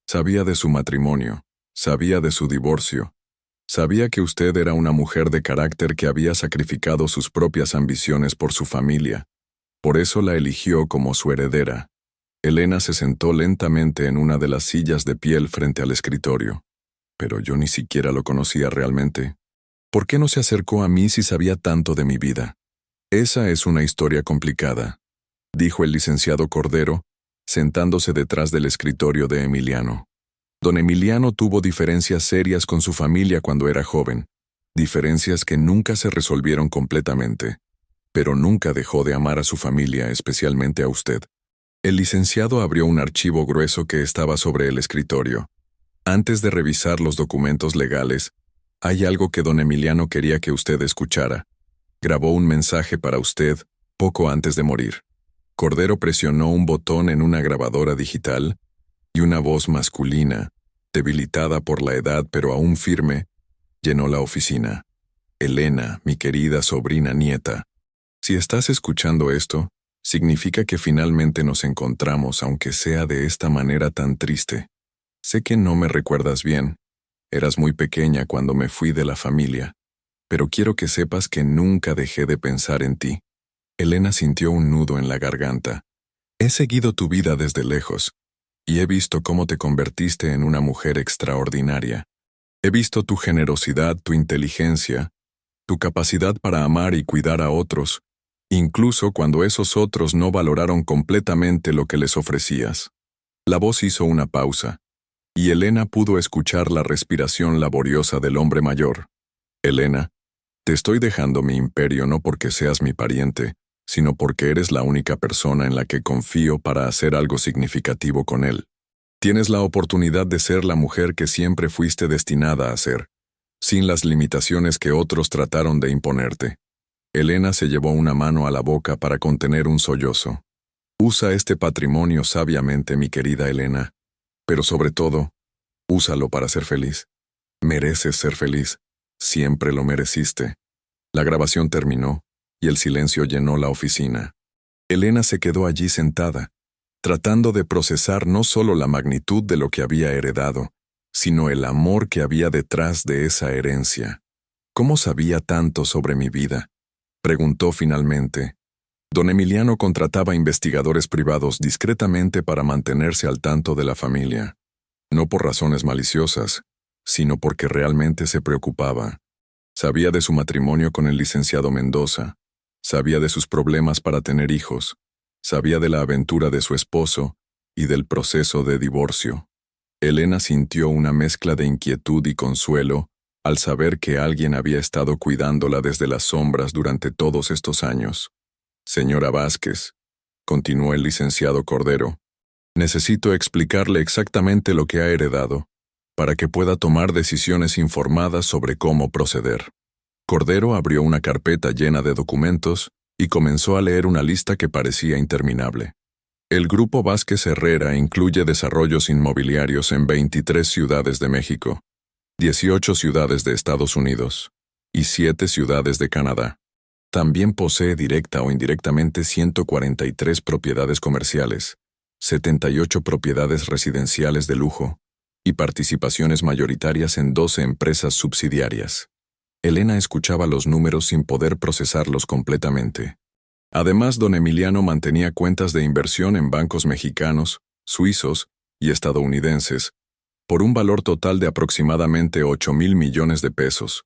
Sabía de su matrimonio, sabía de su divorcio, sabía que usted era una mujer de carácter que había sacrificado sus propias ambiciones por su familia. Por eso la eligió como su heredera. Elena se sentó lentamente en una de las sillas de piel frente al escritorio. Pero yo ni siquiera lo conocía realmente. ¿Por qué no se acercó a mí si sabía tanto de mi vida? Esa es una historia complicada, dijo el licenciado Cordero, sentándose detrás del escritorio de Emiliano. Don Emiliano tuvo diferencias serias con su familia cuando era joven, diferencias que nunca se resolvieron completamente, pero nunca dejó de amar a su familia, especialmente a usted. El licenciado abrió un archivo grueso que estaba sobre el escritorio. Antes de revisar los documentos legales, hay algo que don Emiliano quería que usted escuchara. Grabó un mensaje para usted poco antes de morir. Cordero presionó un botón en una grabadora digital y una voz masculina, debilitada por la edad pero aún firme, llenó la oficina. «Elena, mi querida sobrina nieta, si estás escuchando esto, significa que finalmente nos encontramos aunque sea de esta manera tan triste. Sé que no me recuerdas bien. Eras muy pequeña cuando me fui de la familia, pero quiero que sepas que nunca dejé de pensar en ti». Elena sintió un nudo en la garganta. «He seguido tu vida desde lejos, y he visto cómo te convertiste en una mujer extraordinaria. He visto tu generosidad, tu inteligencia, tu capacidad para amar y cuidar a otros, incluso cuando esos otros no valoraron completamente lo que les ofrecías». La voz hizo una pausa, y Elena pudo escuchar la respiración laboriosa del hombre mayor. «Elena, te estoy dejando mi imperio no porque seas mi pariente, sino porque eres la única persona en la que confío para hacer algo significativo con él. Tienes la oportunidad de ser la mujer que siempre fuiste destinada a ser, sin las limitaciones que otros trataron de imponerte». Elena se llevó una mano a la boca para contener un sollozo. «Usa este patrimonio sabiamente, mi querida Elena, pero sobre todo, úsalo para ser feliz. Mereces ser feliz. Siempre lo mereciste». La grabación terminó, y el silencio llenó la oficina. Elena se quedó allí sentada, tratando de procesar no solo la magnitud de lo que había heredado, sino el amor que había detrás de esa herencia. «¿Cómo sabía tanto sobre mi vida?», preguntó finalmente. Don Emiliano contrataba investigadores privados discretamente para mantenerse al tanto de la familia, no por razones maliciosas, sino porque realmente se preocupaba. Sabía de su matrimonio con el licenciado Mendoza, sabía de sus problemas para tener hijos, sabía de la aventura de su esposo y del proceso de divorcio. Elena sintió una mezcla de inquietud y consuelo al saber que alguien había estado cuidándola desde las sombras durante todos estos años. «Señora Vázquez», continuó el licenciado Cordero, «necesito explicarle exactamente lo que ha heredado, para que pueda tomar decisiones informadas sobre cómo proceder». Cordero abrió una carpeta llena de documentos y comenzó a leer una lista que parecía interminable. El Grupo Vázquez Herrera incluye desarrollos inmobiliarios en 23 ciudades de México, 18 ciudades de Estados Unidos y 7 ciudades de Canadá. También posee directa o indirectamente 143 propiedades comerciales, 78 propiedades residenciales de lujo y participaciones mayoritarias en 12 empresas subsidiarias. Elena escuchaba los números sin poder procesarlos completamente. Además, don Emiliano mantenía cuentas de inversión en bancos mexicanos, suizos y estadounidenses, por un valor total de aproximadamente 8,000 millones de pesos.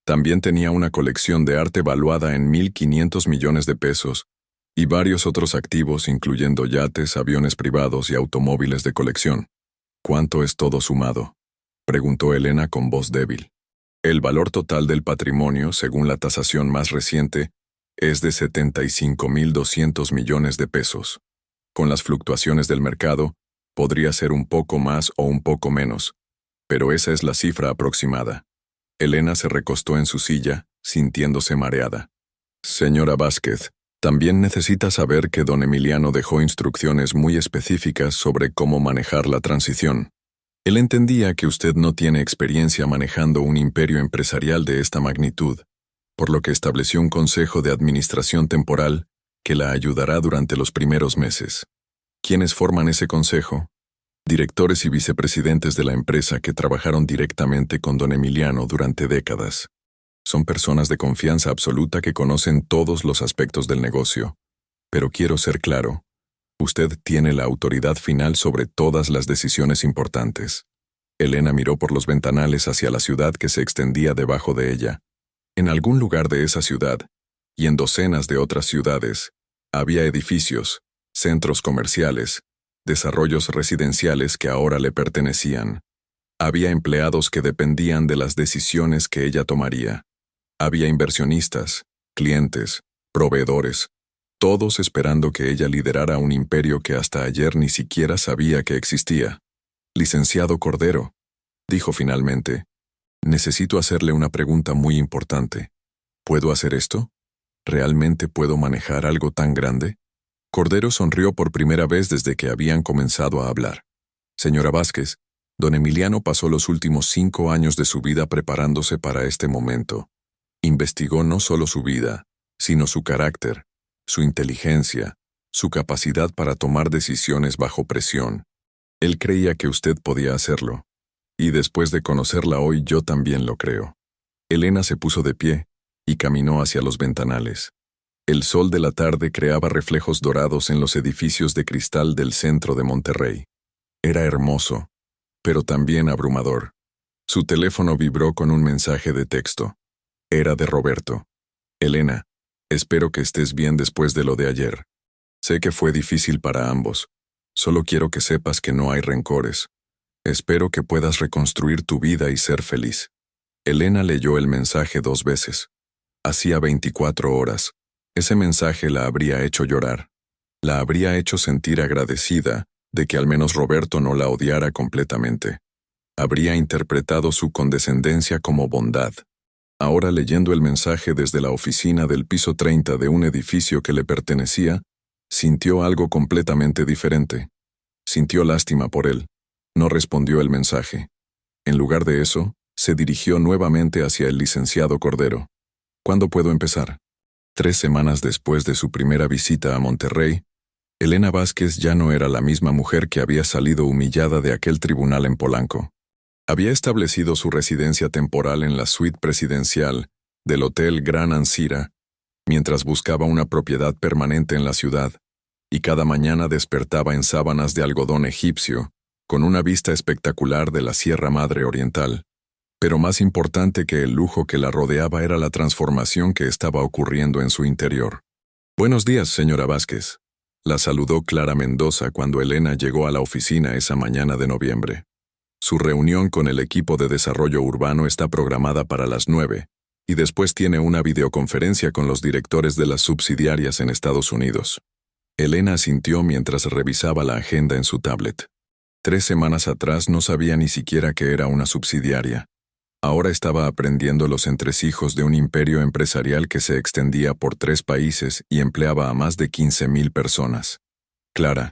También tenía una colección de arte valuada en 1,500 millones de pesos y varios otros activos, incluyendo yates, aviones privados y automóviles de colección. ¿Cuánto es todo sumado?, preguntó Elena con voz débil. El valor total del patrimonio, según la tasación más reciente, es de 75,200 millones de pesos. Con las fluctuaciones del mercado, podría ser un poco más o un poco menos, pero esa es la cifra aproximada. Elena se recostó en su silla, sintiéndose mareada. Señora Vázquez, también necesita saber que don Emiliano dejó instrucciones muy específicas sobre cómo manejar la transición. Él entendía que usted no tiene experiencia manejando un imperio empresarial de esta magnitud, por lo que estableció un consejo de administración temporal que la ayudará durante los primeros meses. ¿Quiénes forman ese consejo? Directores y vicepresidentes de la empresa que trabajaron directamente con don Emiliano durante décadas. Son personas de confianza absoluta que conocen todos los aspectos del negocio. Pero quiero ser claro, usted tiene la autoridad final sobre todas las decisiones importantes. Elena miró por los ventanales hacia la ciudad que se extendía debajo de ella. En algún lugar de esa ciudad, y en docenas de otras ciudades, había edificios, centros comerciales, desarrollos residenciales que ahora le pertenecían. Había empleados que dependían de las decisiones que ella tomaría. Había inversionistas, clientes, proveedores, todos esperando que ella liderara un imperio que hasta ayer ni siquiera sabía que existía. Licenciado Cordero, dijo finalmente, necesito hacerle una pregunta muy importante. ¿Puedo hacer esto? ¿Realmente puedo manejar algo tan grande? Cordero sonrió por primera vez desde que habían comenzado a hablar. Señora Vázquez, don Emiliano pasó los últimos 5 años de su vida preparándose para este momento. Investigó no solo su vida, sino su carácter, su inteligencia, su capacidad para tomar decisiones bajo presión. Él creía que usted podía hacerlo. Y después de conocerla hoy yo también lo creo. Elena se puso de pie y caminó hacia los ventanales. El sol de la tarde creaba reflejos dorados en los edificios de cristal del centro de Monterrey. Era hermoso, pero también abrumador. Su teléfono vibró con un mensaje de texto. Era de Roberto. Elena, espero que estés bien después de lo de ayer. Sé que fue difícil para ambos. Solo quiero que sepas que no hay rencores. Espero que puedas reconstruir tu vida y ser feliz. Elena leyó el mensaje 2 veces. Hacía 24 horas. Ese mensaje la habría hecho llorar. La habría hecho sentir agradecida de que al menos Roberto no la odiara completamente. Habría interpretado su condescendencia como bondad. Ahora, leyendo el mensaje desde la oficina del piso 30 de un edificio que le pertenecía, sintió algo completamente diferente. Sintió lástima por él. No respondió el mensaje. En lugar de eso, se dirigió nuevamente hacia el licenciado Cordero. ¿Cuándo puedo empezar? 3 semanas después de su primera visita a Monterrey, Elena Vázquez ya no era la misma mujer que había salido humillada de aquel tribunal en Polanco. Había establecido su residencia temporal en la suite presidencial del Hotel Gran Ancira, mientras buscaba una propiedad permanente en la ciudad, y cada mañana despertaba en sábanas de algodón egipcio, con una vista espectacular de la Sierra Madre Oriental. Pero más importante que el lujo que la rodeaba era la transformación que estaba ocurriendo en su interior. Buenos días, señora Vázquez. La saludó Clara Mendoza cuando Elena llegó a la oficina esa mañana de noviembre. Su reunión con el equipo de desarrollo urbano está programada para las 9, y después tiene una videoconferencia con los directores de las subsidiarias en Estados Unidos. Elena asintió mientras revisaba la agenda en su tablet. 3 semanas atrás no sabía ni siquiera que era una subsidiaria. Ahora estaba aprendiendo los entresijos de un imperio empresarial que se extendía por 3 países y empleaba a más de 15,000 personas. Clara,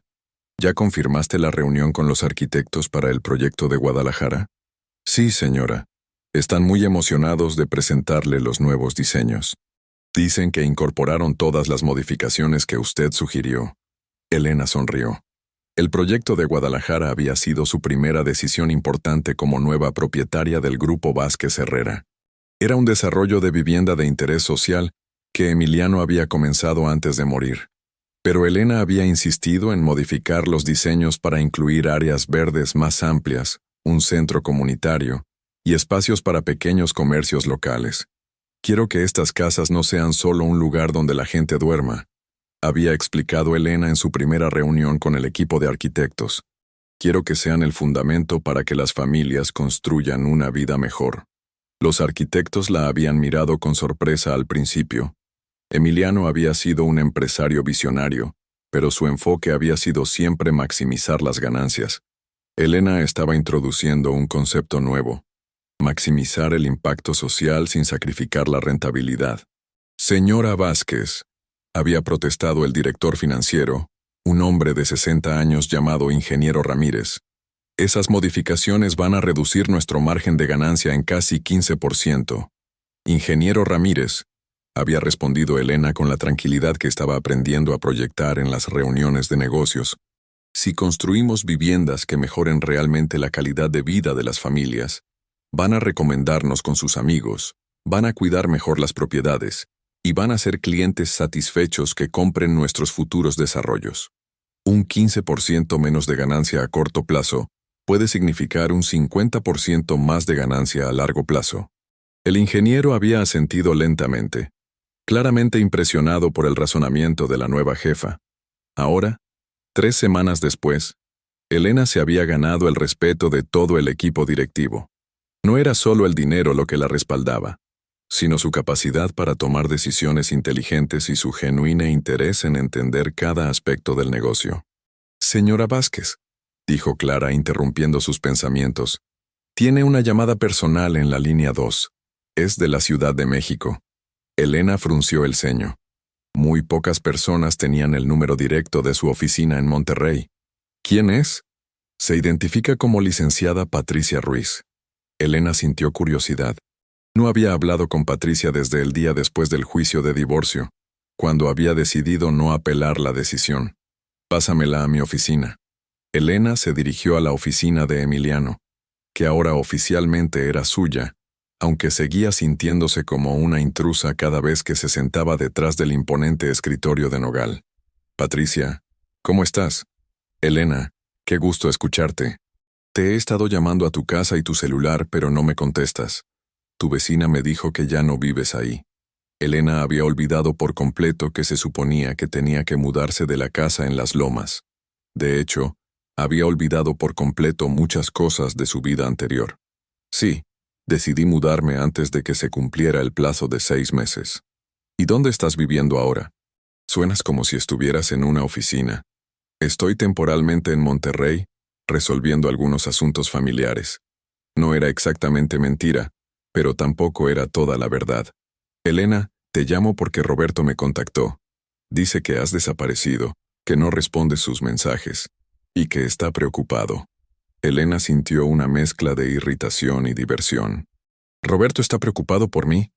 ¿ya confirmaste la reunión con los arquitectos para el proyecto de Guadalajara? Sí, señora. Están muy emocionados de presentarle los nuevos diseños. Dicen que incorporaron todas las modificaciones que usted sugirió. Elena sonrió. El proyecto de Guadalajara había sido su primera decisión importante como nueva propietaria del Grupo Vázquez Herrera. Era un desarrollo de vivienda de interés social que Emiliano había comenzado antes de morir. Pero Elena había insistido en modificar los diseños para incluir áreas verdes más amplias, un centro comunitario y espacios para pequeños comercios locales. Quiero que estas casas no sean solo un lugar donde la gente duerma, había explicado Elena en su primera reunión con el equipo de arquitectos. Quiero que sean el fundamento para que las familias construyan una vida mejor. Los arquitectos la habían mirado con sorpresa al principio. Emiliano había sido un empresario visionario, pero su enfoque había sido siempre maximizar las ganancias. Elena estaba introduciendo un concepto nuevo: maximizar el impacto social sin sacrificar la rentabilidad. Señora Vázquez, había protestado el director financiero, un hombre de 60 años llamado Ingeniero Ramírez. Esas modificaciones van a reducir nuestro margen de ganancia en casi 15%. Ingeniero Ramírez, había respondido Elena con la tranquilidad que estaba aprendiendo a proyectar en las reuniones de negocios. Si construimos viviendas que mejoren realmente la calidad de vida de las familias, van a recomendarnos con sus amigos, van a cuidar mejor las propiedades, y van a ser clientes satisfechos que compren nuestros futuros desarrollos. Un 15% menos de ganancia a corto plazo puede significar un 50% más de ganancia a largo plazo. El ingeniero había asentido lentamente, claramente impresionado por el razonamiento de la nueva jefa. Ahora, 3 semanas después, Elena se había ganado el respeto de todo el equipo directivo. No era solo el dinero lo que la respaldaba, sino su capacidad para tomar decisiones inteligentes y su genuino interés en entender cada aspecto del negocio. Señora Vázquez, dijo Clara interrumpiendo sus pensamientos, tiene una llamada personal en la línea 2. Es de la Ciudad de México. Elena frunció el ceño. Muy pocas personas tenían el número directo de su oficina en Monterrey. ¿Quién es? Se identifica como licenciada Patricia Ruiz. Elena sintió curiosidad. No había hablado con Patricia desde el día después del juicio de divorcio, cuando había decidido no apelar la decisión. Pásamela a mi oficina. Elena se dirigió a la oficina de Emiliano, que ahora oficialmente era suya, aunque seguía sintiéndose como una intrusa cada vez que se sentaba detrás del imponente escritorio de nogal. Patricia, ¿cómo estás? Elena, qué gusto escucharte. Te he estado llamando a tu casa y tu celular, pero no me contestas. Tu vecina me dijo que ya no vives ahí. Elena había olvidado por completo que se suponía que tenía que mudarse de la casa en Las Lomas. De hecho, había olvidado por completo muchas cosas de su vida anterior. Sí, decidí mudarme antes de que se cumpliera el plazo de 6 meses. ¿Y dónde estás viviendo ahora? Suenas como si estuvieras en una oficina. Estoy temporalmente en Monterrey, resolviendo algunos asuntos familiares. No era exactamente mentira, pero tampoco era toda la verdad. Elena, te llamo porque Roberto me contactó. Dice que has desaparecido, que no respondes sus mensajes, y que está preocupado. Elena sintió una mezcla de irritación y diversión. Roberto está preocupado por mí.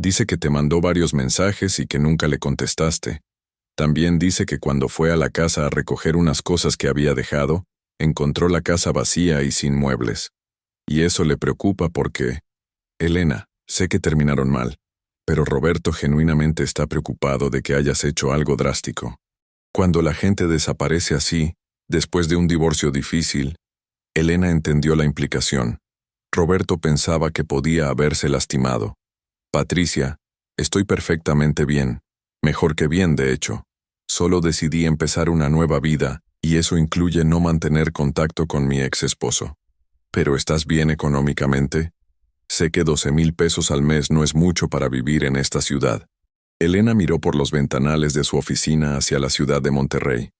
Dice que te mandó varios mensajes y que nunca le contestaste. También dice que cuando fue a la casa a recoger unas cosas que había dejado, encontró la casa vacía y sin muebles. Y eso le preocupa porque... Elena, sé que terminaron mal, pero Roberto genuinamente está preocupado de que hayas hecho algo drástico. Cuando la gente desaparece así, después de un divorcio difícil, Elena entendió la implicación. Roberto pensaba que podía haberse lastimado. Patricia, estoy perfectamente bien, mejor que bien de hecho. Solo decidí empezar una nueva vida, y eso incluye no mantener contacto con mi ex esposo. ¿Pero estás bien económicamente? Sé que 12,000 pesos al mes no es mucho para vivir en esta ciudad. Elena miró por los ventanales de su oficina hacia la ciudad de Monterrey.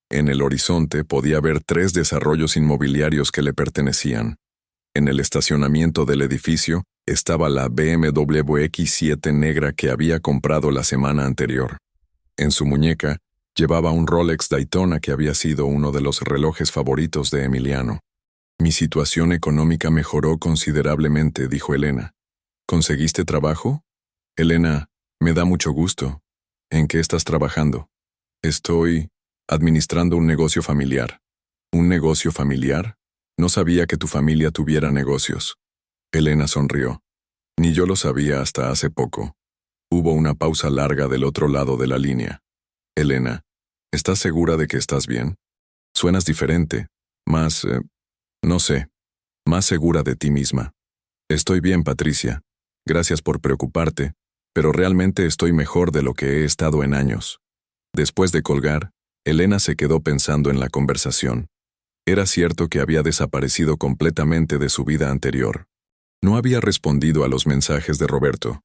En el horizonte podía ver 3 desarrollos inmobiliarios que le pertenecían. En el estacionamiento del edificio estaba la BMW X7 negra que había comprado la semana anterior. En su muñeca llevaba un Rolex Daytona que había sido uno de los relojes favoritos de Emiliano. Mi situación económica mejoró considerablemente, dijo Elena. ¿Conseguiste trabajo? Elena, Me da mucho gusto. ¿En qué estás trabajando? Estoy administrando un negocio familiar. ¿Un negocio familiar? No sabía que tu familia tuviera negocios. Elena sonrió. Ni yo lo sabía hasta hace poco. Hubo una pausa larga del otro lado de la línea. Elena, ¿estás segura de que estás bien? Suenas diferente, más, no sé, más segura de ti misma. Estoy bien, Patricia. Gracias por preocuparte, pero realmente estoy mejor de lo que he estado en años. Después de colgar, Elena se quedó pensando en la conversación. Era cierto que había desaparecido completamente de su vida anterior. No había respondido a los mensajes de Roberto.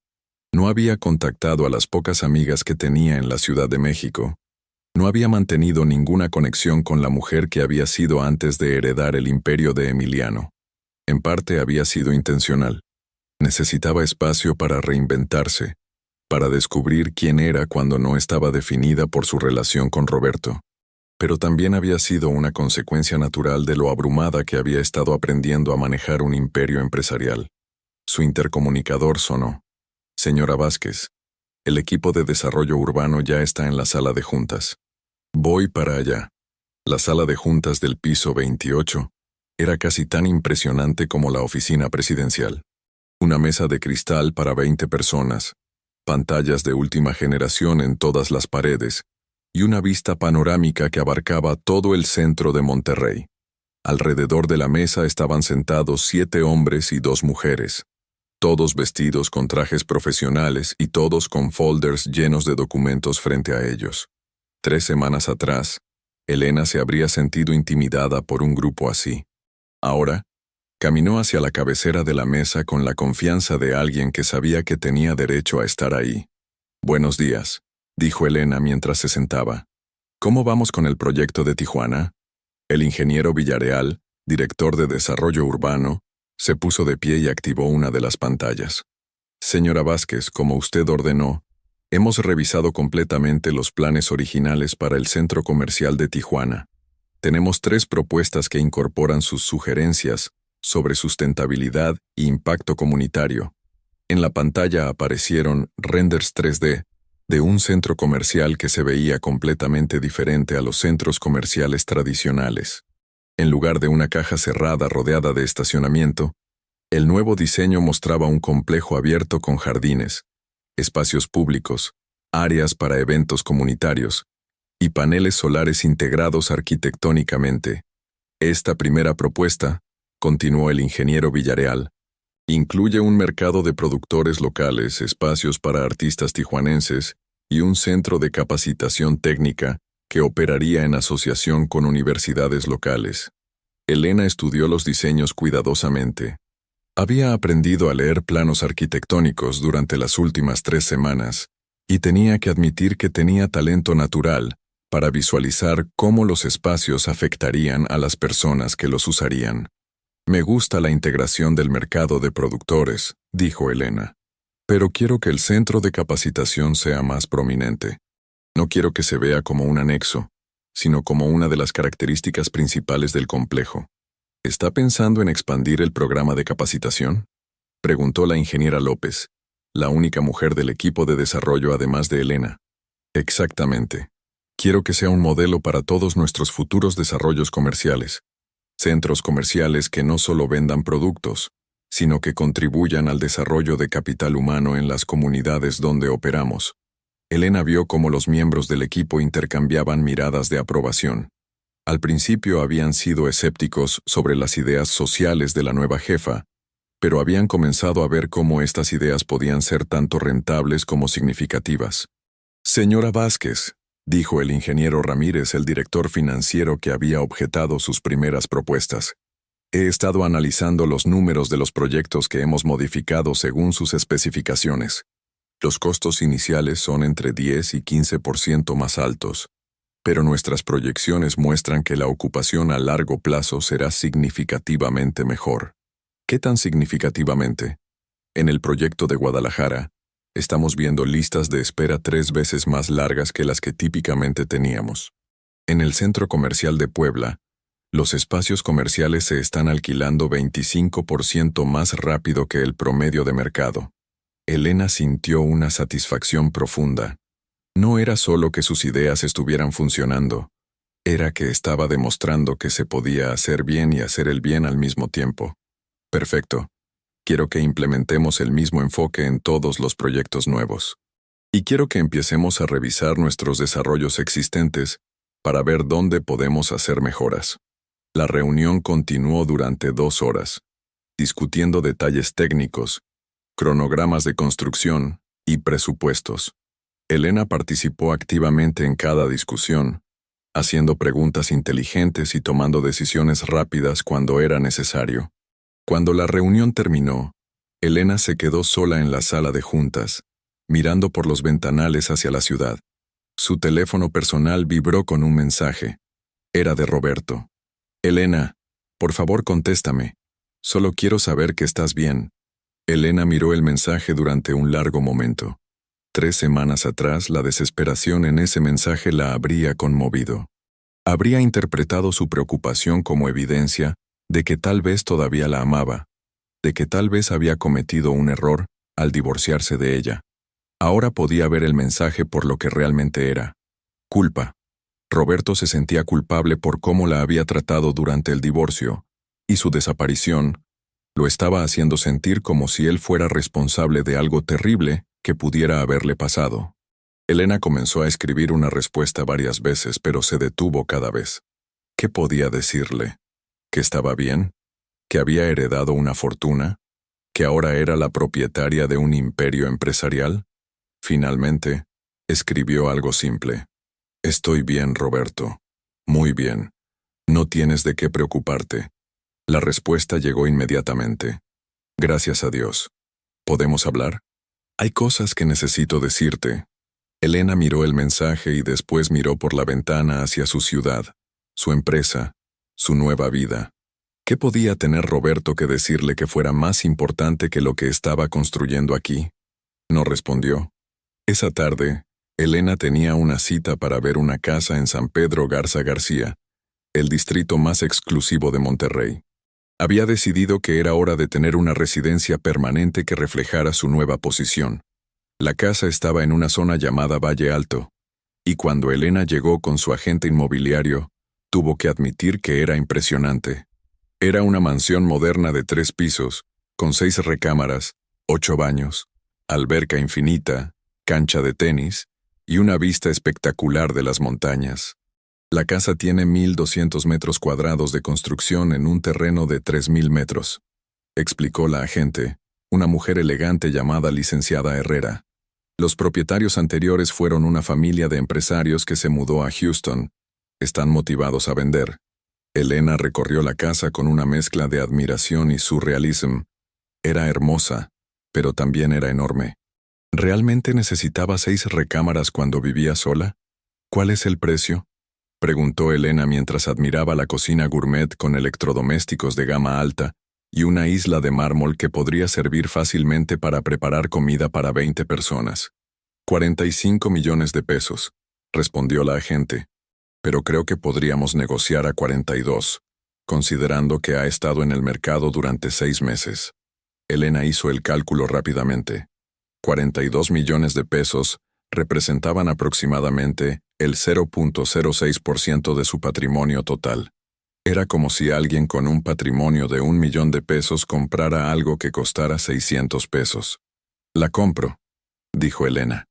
No había contactado a las pocas amigas que tenía en la Ciudad de México. No había mantenido ninguna conexión con la mujer que había sido antes de heredar el imperio de Emiliano. En parte había sido intencional. Necesitaba espacio para reinventarse, para descubrir quién era cuando no estaba definida por su relación con Roberto. Pero también había sido una consecuencia natural de lo abrumada que había estado aprendiendo a manejar un imperio empresarial. Su intercomunicador sonó. Señora Vázquez, el equipo de desarrollo urbano ya está en la sala de juntas. Voy para allá. La sala de juntas del piso 28 era casi tan impresionante como la oficina presidencial. Una mesa de cristal para 20 personas, pantallas de última generación en todas las paredes, y una vista panorámica que abarcaba todo el centro de Monterrey. Alrededor de la mesa estaban sentados 7 hombres y 2 mujeres, todos vestidos con trajes profesionales y todos con folders llenos de documentos frente a ellos. 3 semanas atrás, Elena se habría sentido intimidada por un grupo así. Ahora, caminó hacia la cabecera de la mesa con la confianza de alguien que sabía que tenía derecho a estar ahí. Buenos días, dijo Elena mientras se sentaba. ¿Cómo vamos con el proyecto de Tijuana? El ingeniero Villarreal, director de desarrollo urbano, se puso de pie y activó una de las pantallas. Señora Vázquez, como usted ordenó, hemos revisado completamente los planes originales para el centro comercial de Tijuana. Tenemos 3 propuestas que incorporan sus sugerencias sobre sustentabilidad e impacto comunitario. En la pantalla aparecieron renders 3D de un centro comercial que se veía completamente diferente a los centros comerciales tradicionales. En lugar de una caja cerrada rodeada de estacionamiento, el nuevo diseño mostraba un complejo abierto con jardines, espacios públicos, áreas para eventos comunitarios y paneles solares integrados arquitectónicamente. Esta primera propuesta, continuó el ingeniero Villarreal, incluye un mercado de productores locales, espacios para artistas tijuanenses y un centro de capacitación técnica que operaría en asociación con universidades locales. Elena estudió los diseños cuidadosamente. Había aprendido a leer planos arquitectónicos durante las últimas 3 semanas, y tenía que admitir que tenía talento natural para visualizar cómo los espacios afectarían a las personas que los usarían. Me gusta la integración del mercado de productores, dijo Elena, pero quiero que el centro de capacitación sea más prominente. No quiero que se vea como un anexo, sino como una de las características principales del complejo. ¿Está pensando en expandir el programa de capacitación?, preguntó la ingeniera López, la única mujer del equipo de desarrollo además de Elena. Exactamente. Quiero que sea un modelo para todos nuestros futuros desarrollos comerciales. Centros comerciales que no solo vendan productos, sino que contribuyan al desarrollo de capital humano en las comunidades donde operamos. Elena vio cómo los miembros del equipo intercambiaban miradas de aprobación. Al principio habían sido escépticos sobre las ideas sociales de la nueva jefa, pero habían comenzado a ver cómo estas ideas podían ser tanto rentables como significativas. Señora Vázquez, dijo el ingeniero Ramírez, el director financiero que había objetado sus primeras propuestas. He estado analizando los números de los proyectos que hemos modificado según sus especificaciones. Los costos iniciales son entre 10 y 15% más altos, pero nuestras proyecciones muestran que la ocupación a largo plazo será significativamente mejor. ¿Qué tan significativamente? En el proyecto de Guadalajara, estamos viendo listas de espera 3 veces más largas que las que típicamente teníamos. En el centro comercial de Puebla, los espacios comerciales se están alquilando 25% más rápido que el promedio de mercado. Elena sintió una satisfacción profunda. No era solo que sus ideas estuvieran funcionando, era que estaba demostrando que se podía hacer bien y hacer el bien al mismo tiempo. Perfecto. Quiero que implementemos el mismo enfoque en todos los proyectos nuevos. Y quiero que empecemos a revisar nuestros desarrollos existentes para ver dónde podemos hacer mejoras. La reunión continuó durante 2 horas, discutiendo detalles técnicos, cronogramas de construcción y presupuestos. Elena participó activamente en cada discusión, haciendo preguntas inteligentes y tomando decisiones rápidas cuando era necesario. Cuando la reunión terminó, Elena se quedó sola en la sala de juntas, mirando por los ventanales hacia la ciudad. Su teléfono personal vibró con un mensaje. Era de Roberto. «Elena, por favor contéstame. Solo quiero saber que estás bien». Elena miró el mensaje durante un largo momento. 3 semanas atrás, la desesperación en ese mensaje la habría conmovido. Habría interpretado su preocupación como evidencia de que tal vez todavía la amaba, de que tal vez había cometido un error al divorciarse de ella. Ahora podía ver el mensaje por lo que realmente era. Culpa. Roberto se sentía culpable por cómo la había tratado durante el divorcio, y su desaparición lo estaba haciendo sentir como si él fuera responsable de algo terrible que pudiera haberle pasado. Elena comenzó a escribir una respuesta varias veces, pero se detuvo cada vez. ¿Qué podía decirle? ¿Que estaba bien? ¿Que había heredado una fortuna? ¿Que ahora era la propietaria de un imperio empresarial? Finalmente, escribió algo simple. Estoy bien, Roberto. Muy bien. No tienes de qué preocuparte. La respuesta llegó inmediatamente. Gracias a Dios. ¿Podemos hablar? Hay cosas que necesito decirte. Elena miró el mensaje y después miró por la ventana hacia su ciudad, su empresa, su nueva vida. ¿Qué podía tener Roberto que decirle que fuera más importante que lo que estaba construyendo aquí? No respondió. Esa tarde, Elena tenía una cita para ver una casa en San Pedro Garza García, el distrito más exclusivo de Monterrey. Había decidido que era hora de tener una residencia permanente que reflejara su nueva posición. La casa estaba en una zona llamada Valle Alto, y cuando Elena llegó con su agente inmobiliario, tuvo que admitir que era impresionante. Era una mansión moderna de 3 pisos, con 6 recámaras, 8 baños, alberca infinita, cancha de tenis y una vista espectacular de las montañas. La casa tiene 1,200 metros cuadrados de construcción en un terreno de 3,000 metros, explicó la agente, una mujer elegante llamada licenciada Herrera. Los propietarios anteriores fueron una familia de empresarios que se mudó a Houston. Están motivados a vender. Elena recorrió la casa con una mezcla de admiración y surrealismo. Era hermosa, pero también era enorme. ¿Realmente necesitaba 6 recámaras cuando vivía sola? ¿Cuál es el precio?, preguntó Elena mientras admiraba la cocina gourmet con electrodomésticos de gama alta y una isla de mármol que podría servir fácilmente para preparar comida para 20 personas. 45 millones de pesos, respondió la agente. Pero creo que podríamos negociar a 42, considerando que ha estado en el mercado durante 6 meses. Elena hizo el cálculo rápidamente. 42 millones de pesos representaban aproximadamente el 0.06% de su patrimonio total. Era como si alguien con un patrimonio de 1 millón de pesos comprara algo que costara 600 pesos. «La compro», dijo Elena.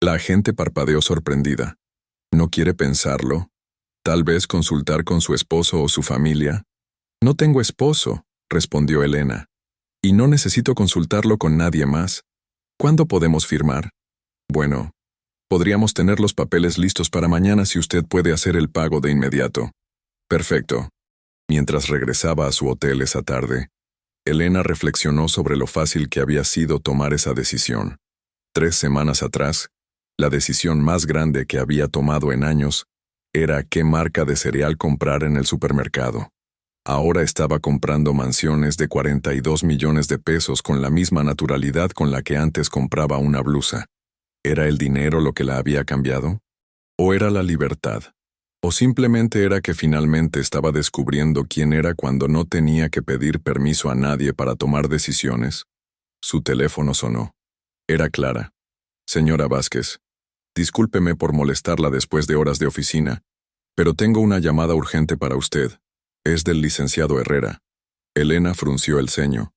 La agente parpadeó sorprendida. «¿No quiere pensarlo? ¿Tal vez consultar con su esposo o su familia?» «No tengo esposo», respondió Elena. «Y no necesito consultarlo con nadie más. ¿Cuándo podemos firmar?» «Bueno, podríamos tener los papeles listos para mañana si usted puede hacer el pago de inmediato». «Perfecto». Mientras regresaba a su hotel esa tarde, Elena reflexionó sobre lo fácil que había sido tomar esa decisión. 3 semanas atrás, la decisión más grande que había tomado en años era qué marca de cereal comprar en el supermercado. Ahora estaba comprando mansiones de 42 millones de pesos con la misma naturalidad con la que antes compraba una blusa. ¿Era el dinero lo que la había cambiado? ¿O era la libertad? ¿O simplemente era que finalmente estaba descubriendo quién era cuando no tenía que pedir permiso a nadie para tomar decisiones? Su teléfono sonó. Era Clara. Señora Vázquez, discúlpeme por molestarla después de horas de oficina, pero tengo una llamada urgente para usted. Es del licenciado Herrera. Elena frunció el ceño.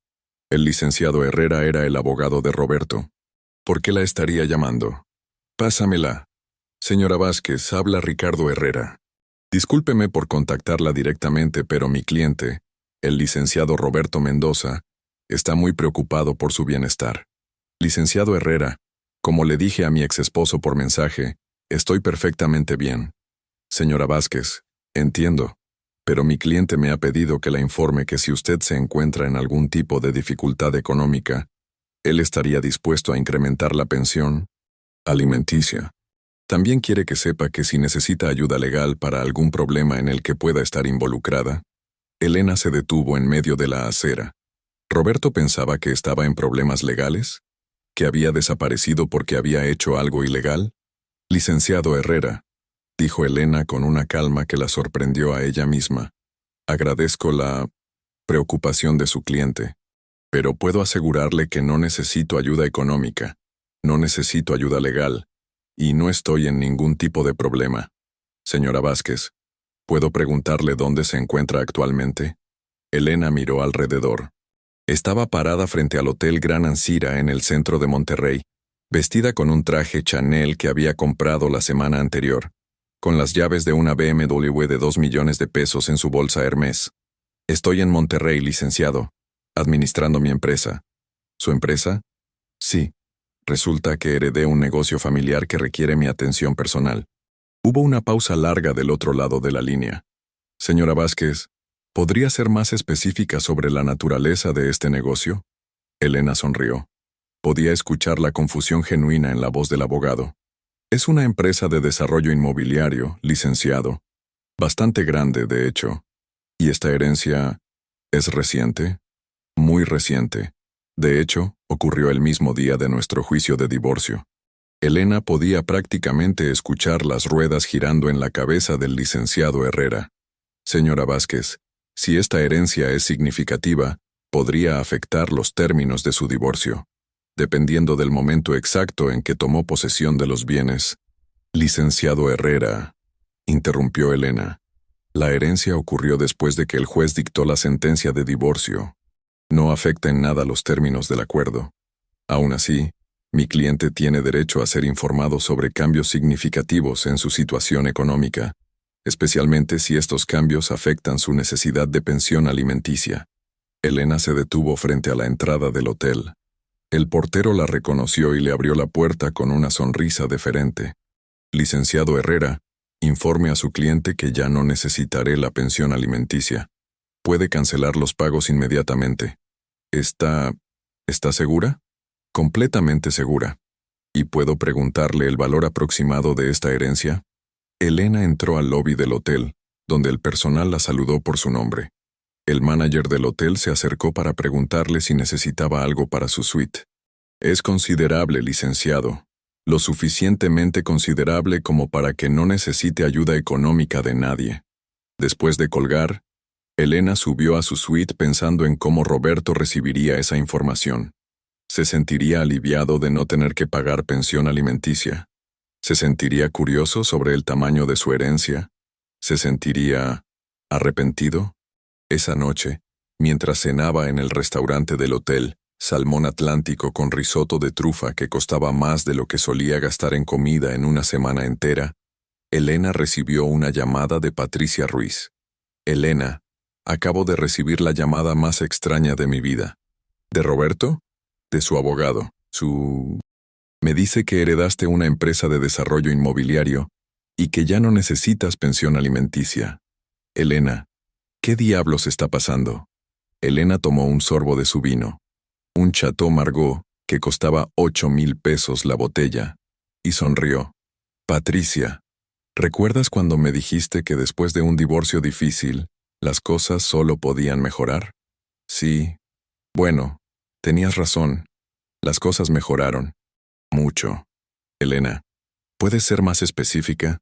El licenciado Herrera era el abogado de Roberto. ¿Por qué la estaría llamando? Pásamela. Señora Vázquez, habla Ricardo Herrera. Discúlpeme por contactarla directamente, pero mi cliente, el licenciado Roberto Mendoza, está muy preocupado por su bienestar. Licenciado Herrera, como le dije a mi exesposo por mensaje, estoy perfectamente bien. Señora Vázquez, entiendo, pero mi cliente me ha pedido que la informe que si usted se encuentra en algún tipo de dificultad económica, él estaría dispuesto a incrementar la pensión alimenticia. También quiere que sepa que si necesita ayuda legal para algún problema en el que pueda estar involucrada. Elena se detuvo en medio de la acera. ¿Roberto pensaba que estaba en problemas legales? ¿Que había desaparecido porque había hecho algo ilegal? Licenciado Herrera, dijo Elena con una calma que la sorprendió a ella misma. Agradezco la preocupación de su cliente, pero puedo asegurarle que no necesito ayuda económica, no necesito ayuda legal, y no estoy en ningún tipo de problema. Señora Vázquez, ¿puedo preguntarle dónde se encuentra actualmente? Elena miró alrededor. Estaba parada frente al Hotel Gran Ancira en el centro de Monterrey, vestida con un traje Chanel que había comprado la semana anterior, con las llaves de una BMW de 2 millones de pesos en su bolsa Hermès. Estoy en Monterrey, licenciado, administrando mi empresa. ¿Su empresa? Sí. Resulta que heredé un negocio familiar que requiere mi atención personal. Hubo una pausa larga del otro lado de la línea. Señora Vázquez, ¿podría ser más específica sobre la naturaleza de este negocio? Elena sonrió. Podía escuchar la confusión genuina en la voz del abogado. Es una empresa de desarrollo inmobiliario, licenciado. Bastante grande, de hecho. ¿Y esta herencia es reciente? Muy reciente. De hecho, ocurrió el mismo día de nuestro juicio de divorcio. Elena podía prácticamente escuchar las ruedas girando en la cabeza del licenciado Herrera. Señora Vázquez, si esta herencia es significativa, podría afectar los términos de su divorcio, dependiendo del momento exacto en que tomó posesión de los bienes. Licenciado Herrera, interrumpió Elena. La herencia ocurrió después de que el juez dictó la sentencia de divorcio. No afecta en nada los términos del acuerdo. Aún así, mi cliente tiene derecho a ser informado sobre cambios significativos en su situación económica, especialmente si estos cambios afectan su necesidad de pensión alimenticia. Elena se detuvo frente a la entrada del hotel. El portero la reconoció y le abrió la puerta con una sonrisa deferente. Licenciado Herrera, informe a su cliente que ya no necesitaré la pensión alimenticia. Puede cancelar los pagos inmediatamente. ¿Está segura? Completamente segura. ¿Y puedo preguntarle el valor aproximado de esta herencia? Elena entró al lobby del hotel, donde el personal la saludó por su nombre. El manager del hotel se acercó para preguntarle si necesitaba algo para su suite. Es considerable, licenciado. Lo suficientemente considerable como para que no necesite ayuda económica de nadie. Después de colgar, Elena subió a su suite pensando en cómo Roberto recibiría esa información. Se sentiría aliviado de no tener que pagar pensión alimenticia. Se sentiría curioso sobre el tamaño de su herencia. Se sentiría arrepentido. Esa noche, mientras cenaba en el restaurante del hotel, salmón atlántico con risotto de trufa que costaba más de lo que solía gastar en comida en una semana entera, Elena recibió una llamada de Patricia Ruiz. Elena, acabo de recibir la llamada más extraña de mi vida. ¿De Roberto? De su abogado. Me dice que heredaste una empresa de desarrollo inmobiliario y que ya no necesitas pensión alimenticia. Elena, ¿qué diablos está pasando? Elena tomó un sorbo de su vino. Un Chateau Margaux que costaba 8,000 pesos la botella, y sonrió. Patricia, ¿recuerdas cuando me dijiste que después de un divorcio difícil, las cosas solo podían mejorar? Sí. Bueno, tenías razón. Las cosas mejoraron. Mucho. Elena, ¿puedes ser más específica?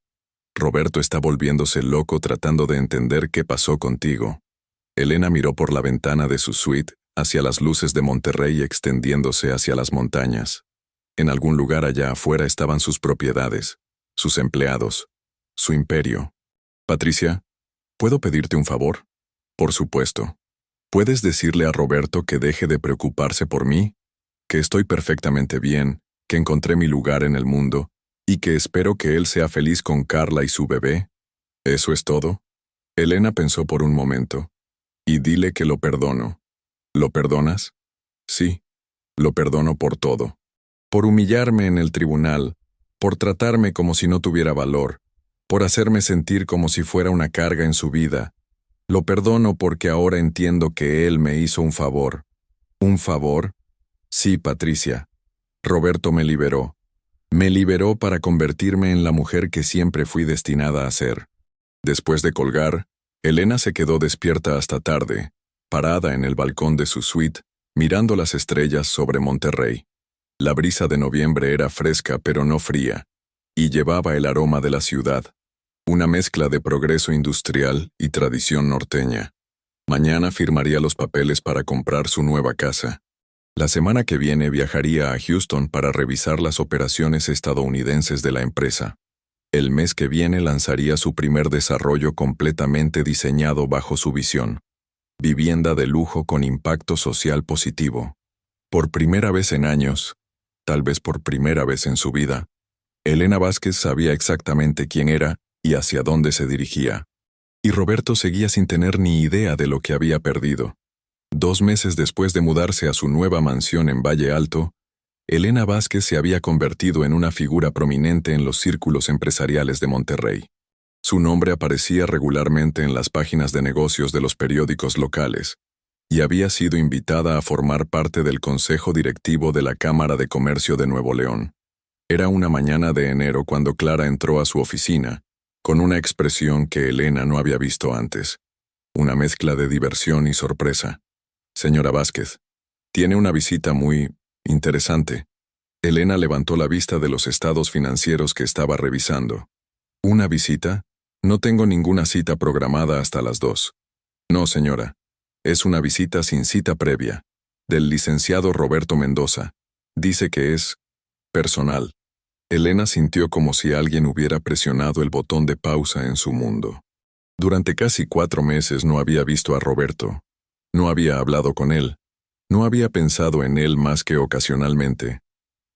Roberto está volviéndose loco tratando de entender qué pasó contigo. Elena miró por la ventana de su suite hacia las luces de Monterrey extendiéndose hacia las montañas. En algún lugar allá afuera estaban sus propiedades, sus empleados, su imperio. Patricia, ¿puedo pedirte un favor? Por supuesto. ¿Puedes decirle a Roberto que deje de preocuparse por mí? Que estoy perfectamente bien, que encontré mi lugar en el mundo, y que espero que él sea feliz con Carla y su bebé. ¿Eso es todo? Elena pensó por un momento. Y dile que lo perdono. ¿Lo perdonas? Sí, lo perdono por todo. Por humillarme en el tribunal, por tratarme como si no tuviera valor, por hacerme sentir como si fuera una carga en su vida. Lo perdono porque ahora entiendo que él me hizo un favor. ¿Un favor? Sí, Patricia. Roberto me liberó. Me liberó para convertirme en la mujer que siempre fui destinada a ser. Después de colgar, Elena se quedó despierta hasta tarde, parada en el balcón de su suite, mirando las estrellas sobre Monterrey. La brisa de noviembre era fresca pero no fría, y llevaba el aroma de la ciudad, una mezcla de progreso industrial y tradición norteña. Mañana firmaría los papeles para comprar su nueva casa. La semana que viene viajaría a Houston para revisar las operaciones estadounidenses de la empresa. El mes que viene lanzaría su primer desarrollo completamente diseñado bajo su visión. Vivienda de lujo con impacto social positivo. Por primera vez en años, tal vez por primera vez en su vida, Elena Vázquez sabía exactamente quién era y hacia dónde se dirigía. Y Roberto seguía sin tener ni idea de lo que había perdido. 2 meses después de mudarse a su nueva mansión en Valle Alto, Elena Vázquez se había convertido en una figura prominente en los círculos empresariales de Monterrey. Su nombre aparecía regularmente en las páginas de negocios de los periódicos locales, y había sido invitada a formar parte del consejo directivo de la Cámara de Comercio de Nuevo León. Era una mañana de enero cuando Clara entró a su oficina, con una expresión que Elena no había visto antes, una mezcla de diversión y sorpresa. Señora Vázquez, tiene una visita muy interesante. Elena levantó la vista de los estados financieros que estaba revisando. ¿Una visita? No tengo ninguna cita programada hasta las 2. No, señora. Es una visita sin cita previa, del licenciado Roberto Mendoza. Dice que es personal. Elena sintió como si alguien hubiera presionado el botón de pausa en su mundo. Durante casi 4 meses no había visto a Roberto. No había hablado con él. No había pensado en él más que ocasionalmente.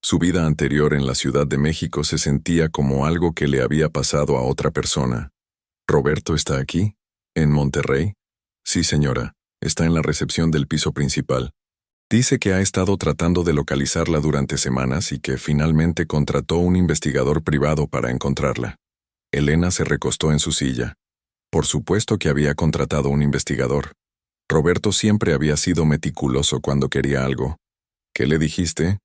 Su vida anterior en la Ciudad de México se sentía como algo que le había pasado a otra persona. ¿Roberto está aquí? ¿En Monterrey? Sí, señora. Está en la recepción del piso principal. Dice que ha estado tratando de localizarla durante semanas y que finalmente contrató un investigador privado para encontrarla. Elena se recostó en su silla. Por supuesto que había contratado un investigador. Roberto siempre había sido meticuloso cuando quería algo. ¿Qué le dijiste?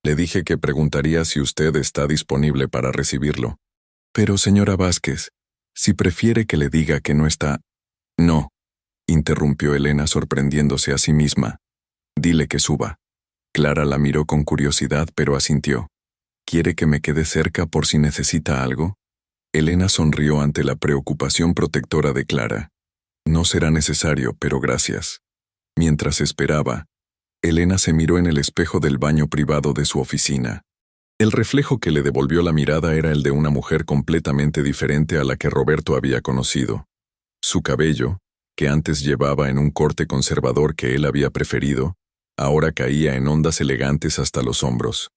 Le dije que preguntaría si usted está disponible para recibirlo. Pero, señora Vázquez, si prefiere que le diga que no está... No, interrumpió Elena sorprendiéndose a sí misma. Dile que suba. Clara la miró con curiosidad, pero asintió. ¿Quiere que me quede cerca por si necesita algo? Elena sonrió ante la preocupación protectora de Clara. No será necesario, pero gracias. Mientras esperaba, Elena se miró en el espejo del baño privado de su oficina. El reflejo que le devolvió la mirada era el de una mujer completamente diferente a la que Roberto había conocido. Su cabello, que antes llevaba en un corte conservador que él había preferido, ahora caía en ondas elegantes hasta los hombros.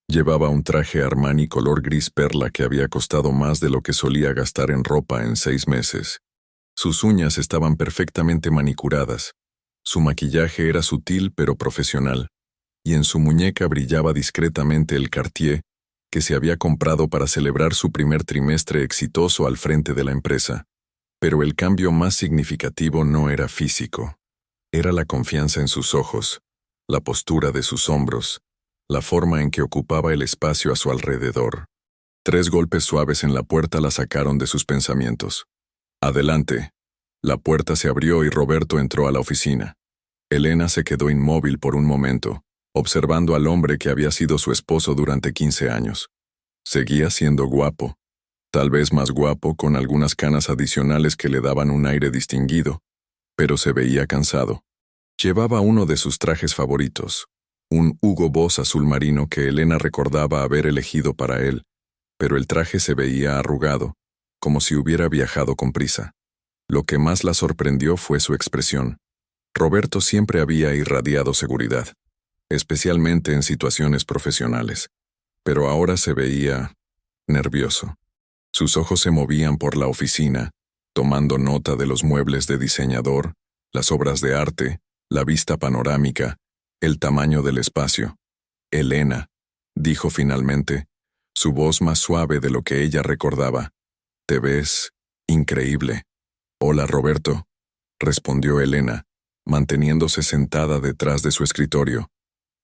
Llevaba un traje Armani color gris perla que había costado más de lo que solía gastar en ropa en 6 meses. Sus uñas estaban perfectamente manicuradas. Su maquillaje era sutil pero profesional, y en su muñeca brillaba discretamente el Cartier que se había comprado para celebrar su primer trimestre exitoso al frente de la empresa. Pero el cambio más significativo no era físico. Era la confianza en sus ojos, la postura de sus hombros, la forma en que ocupaba el espacio a su alrededor. 3 golpes suaves en la puerta la sacaron de sus pensamientos. Adelante. La puerta se abrió y Roberto entró a la oficina. Elena se quedó inmóvil por un momento, observando al hombre que había sido su esposo durante 15 años. Seguía siendo guapo, tal vez más guapo con algunas canas adicionales que le daban un aire distinguido, pero se veía cansado. Llevaba uno de sus trajes favoritos, Un Hugo Boss azul marino que Elena recordaba haber elegido para él, pero el traje se veía arrugado, como si hubiera viajado con prisa. Lo que más la sorprendió fue su expresión. Roberto siempre había irradiado seguridad, especialmente en situaciones profesionales, pero ahora se veía nervioso. Sus ojos se movían por la oficina, tomando nota de los muebles de diseñador, las obras de arte, la vista panorámica, el tamaño del espacio. Elena, dijo finalmente, su voz más suave de lo que ella recordaba. Te ves increíble. Hola, Roberto, respondió Elena, manteniéndose sentada detrás de su escritorio.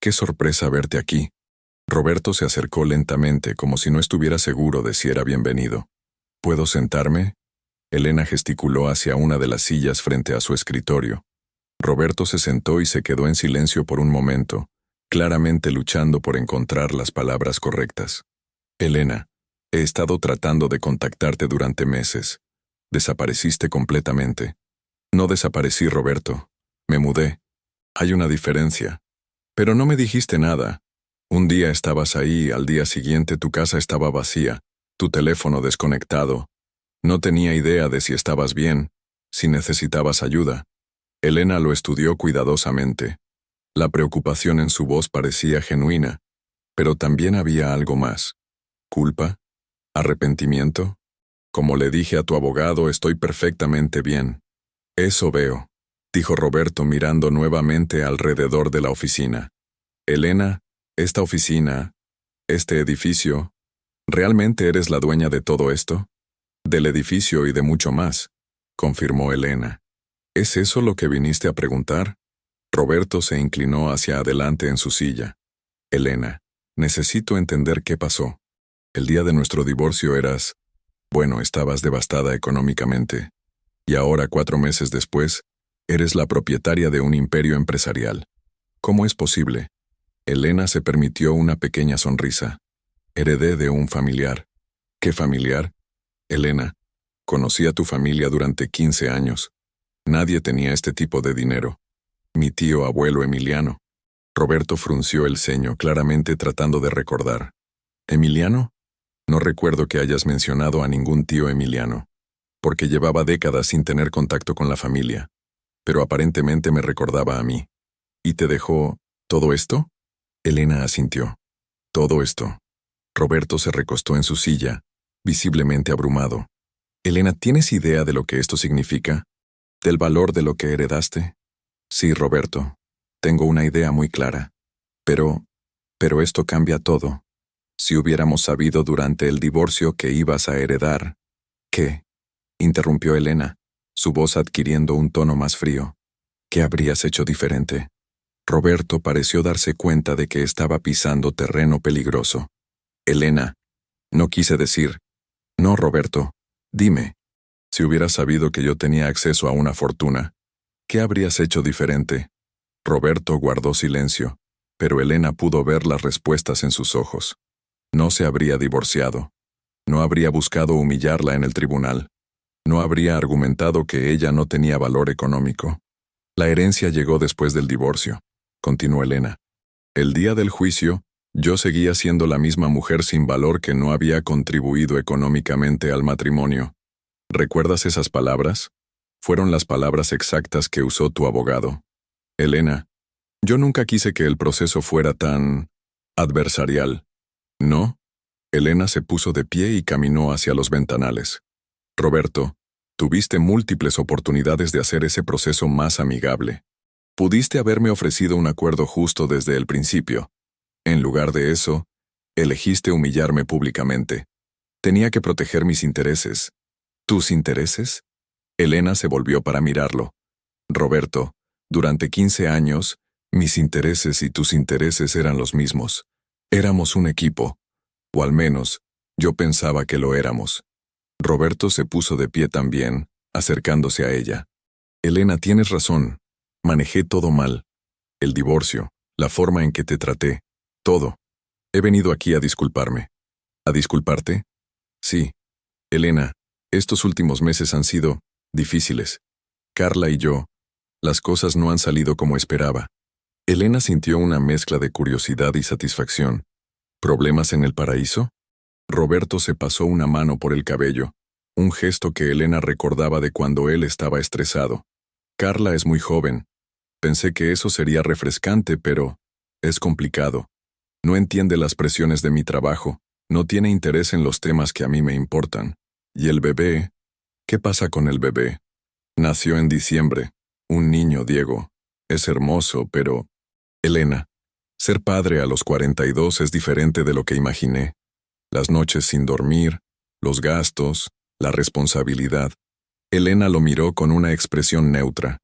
Qué sorpresa verte aquí. Roberto se acercó lentamente, como si no estuviera seguro de si era bienvenido. ¿Puedo sentarme? Elena gesticuló hacia una de las sillas frente a su escritorio. Roberto se sentó y se quedó en silencio por un momento, claramente luchando por encontrar las palabras correctas. Elena, he estado tratando de contactarte durante meses. Desapareciste completamente. No desaparecí, Roberto. Me mudé. Hay una diferencia. Pero no me dijiste nada. Un día estabas ahí, al día siguiente tu casa estaba vacía, tu teléfono desconectado. No tenía idea de si estabas bien, si necesitabas ayuda. Elena lo estudió cuidadosamente. La preocupación en su voz parecía genuina, pero también había algo más. ¿Culpa? ¿Arrepentimiento? Como le dije a tu abogado, estoy perfectamente bien. Eso veo, dijo Roberto mirando nuevamente alrededor de la oficina. Elena, esta oficina, este edificio, ¿realmente eres la dueña de todo esto? Del edificio y de mucho más, confirmó Elena. ¿Es eso lo que viniste a preguntar? Roberto se inclinó hacia adelante en su silla. Elena, necesito entender qué pasó. El día de nuestro divorcio estabas devastada económicamente. Y ahora, 4 meses después, eres la propietaria de un imperio empresarial. ¿Cómo es posible? Elena se permitió una pequeña sonrisa. Heredé de un familiar. ¿Qué familiar? Elena, conocí a tu familia durante 15 años. Nadie tenía este tipo de dinero. Mi tío abuelo Emiliano. Roberto frunció el ceño, claramente tratando de recordar. ¿Emiliano? No recuerdo que hayas mencionado a ningún tío Emiliano, porque llevaba décadas sin tener contacto con la familia, pero aparentemente me recordaba a mí. ¿Y te dejó todo esto? Elena asintió. Todo esto. Roberto se recostó en su silla, visiblemente abrumado. Elena, ¿tienes idea de lo que esto significa? ¿Del valor de lo que heredaste? Sí, Roberto, tengo una idea muy clara. Pero esto cambia todo. Si hubiéramos sabido durante el divorcio que ibas a heredar... ¿Qué? Interrumpió Elena, su voz adquiriendo un tono más frío. ¿Qué habrías hecho diferente? Roberto pareció darse cuenta de que estaba pisando terreno peligroso. Elena, no quise decir... No, Roberto, dime. Si hubieras sabido que yo tenía acceso a una fortuna, ¿qué habrías hecho diferente? Roberto guardó silencio, pero Elena pudo ver las respuestas en sus ojos. No se habría divorciado. No habría buscado humillarla en el tribunal. No habría argumentado que ella no tenía valor económico. La herencia llegó después del divorcio, continuó Elena. El día del juicio, yo seguía siendo la misma mujer sin valor que no había contribuido económicamente al matrimonio. ¿Recuerdas esas palabras? Fueron las palabras exactas que usó tu abogado. Elena, yo nunca quise que el proceso fuera tan... adversarial. ¿No? Elena se puso de pie y caminó hacia los ventanales. Roberto, tuviste múltiples oportunidades de hacer ese proceso más amigable. Pudiste haberme ofrecido un acuerdo justo desde el principio. En lugar de eso, elegiste humillarme públicamente. Tenía que proteger mis intereses. ¿Tus intereses? Elena se volvió para mirarlo. Roberto, durante 15 años, mis intereses y tus intereses eran los mismos. Éramos un equipo. O al menos, yo pensaba que lo éramos. Roberto se puso de pie también, acercándose a ella. Elena, tienes razón. Manejé todo mal. El divorcio, la forma en que te traté, todo. He venido aquí a disculparme. ¿A disculparte? Sí. Elena, estos últimos meses han sido difíciles. Carla y yo, las cosas no han salido como esperaba. Elena sintió una mezcla de curiosidad y satisfacción. ¿Problemas en el paraíso? Roberto se pasó una mano por el cabello, un gesto que Elena recordaba de cuando él estaba estresado. Carla es muy joven. Pensé que eso sería refrescante, pero es complicado. No entiende las presiones de mi trabajo, no tiene interés en los temas que a mí me importan. ¿Y el bebé? ¿Qué pasa con el bebé? Nació en diciembre. Un niño, Diego. Es hermoso, pero... Elena, ser padre a los 42 es diferente de lo que imaginé. Las noches sin dormir, los gastos, la responsabilidad. Elena lo miró con una expresión neutra.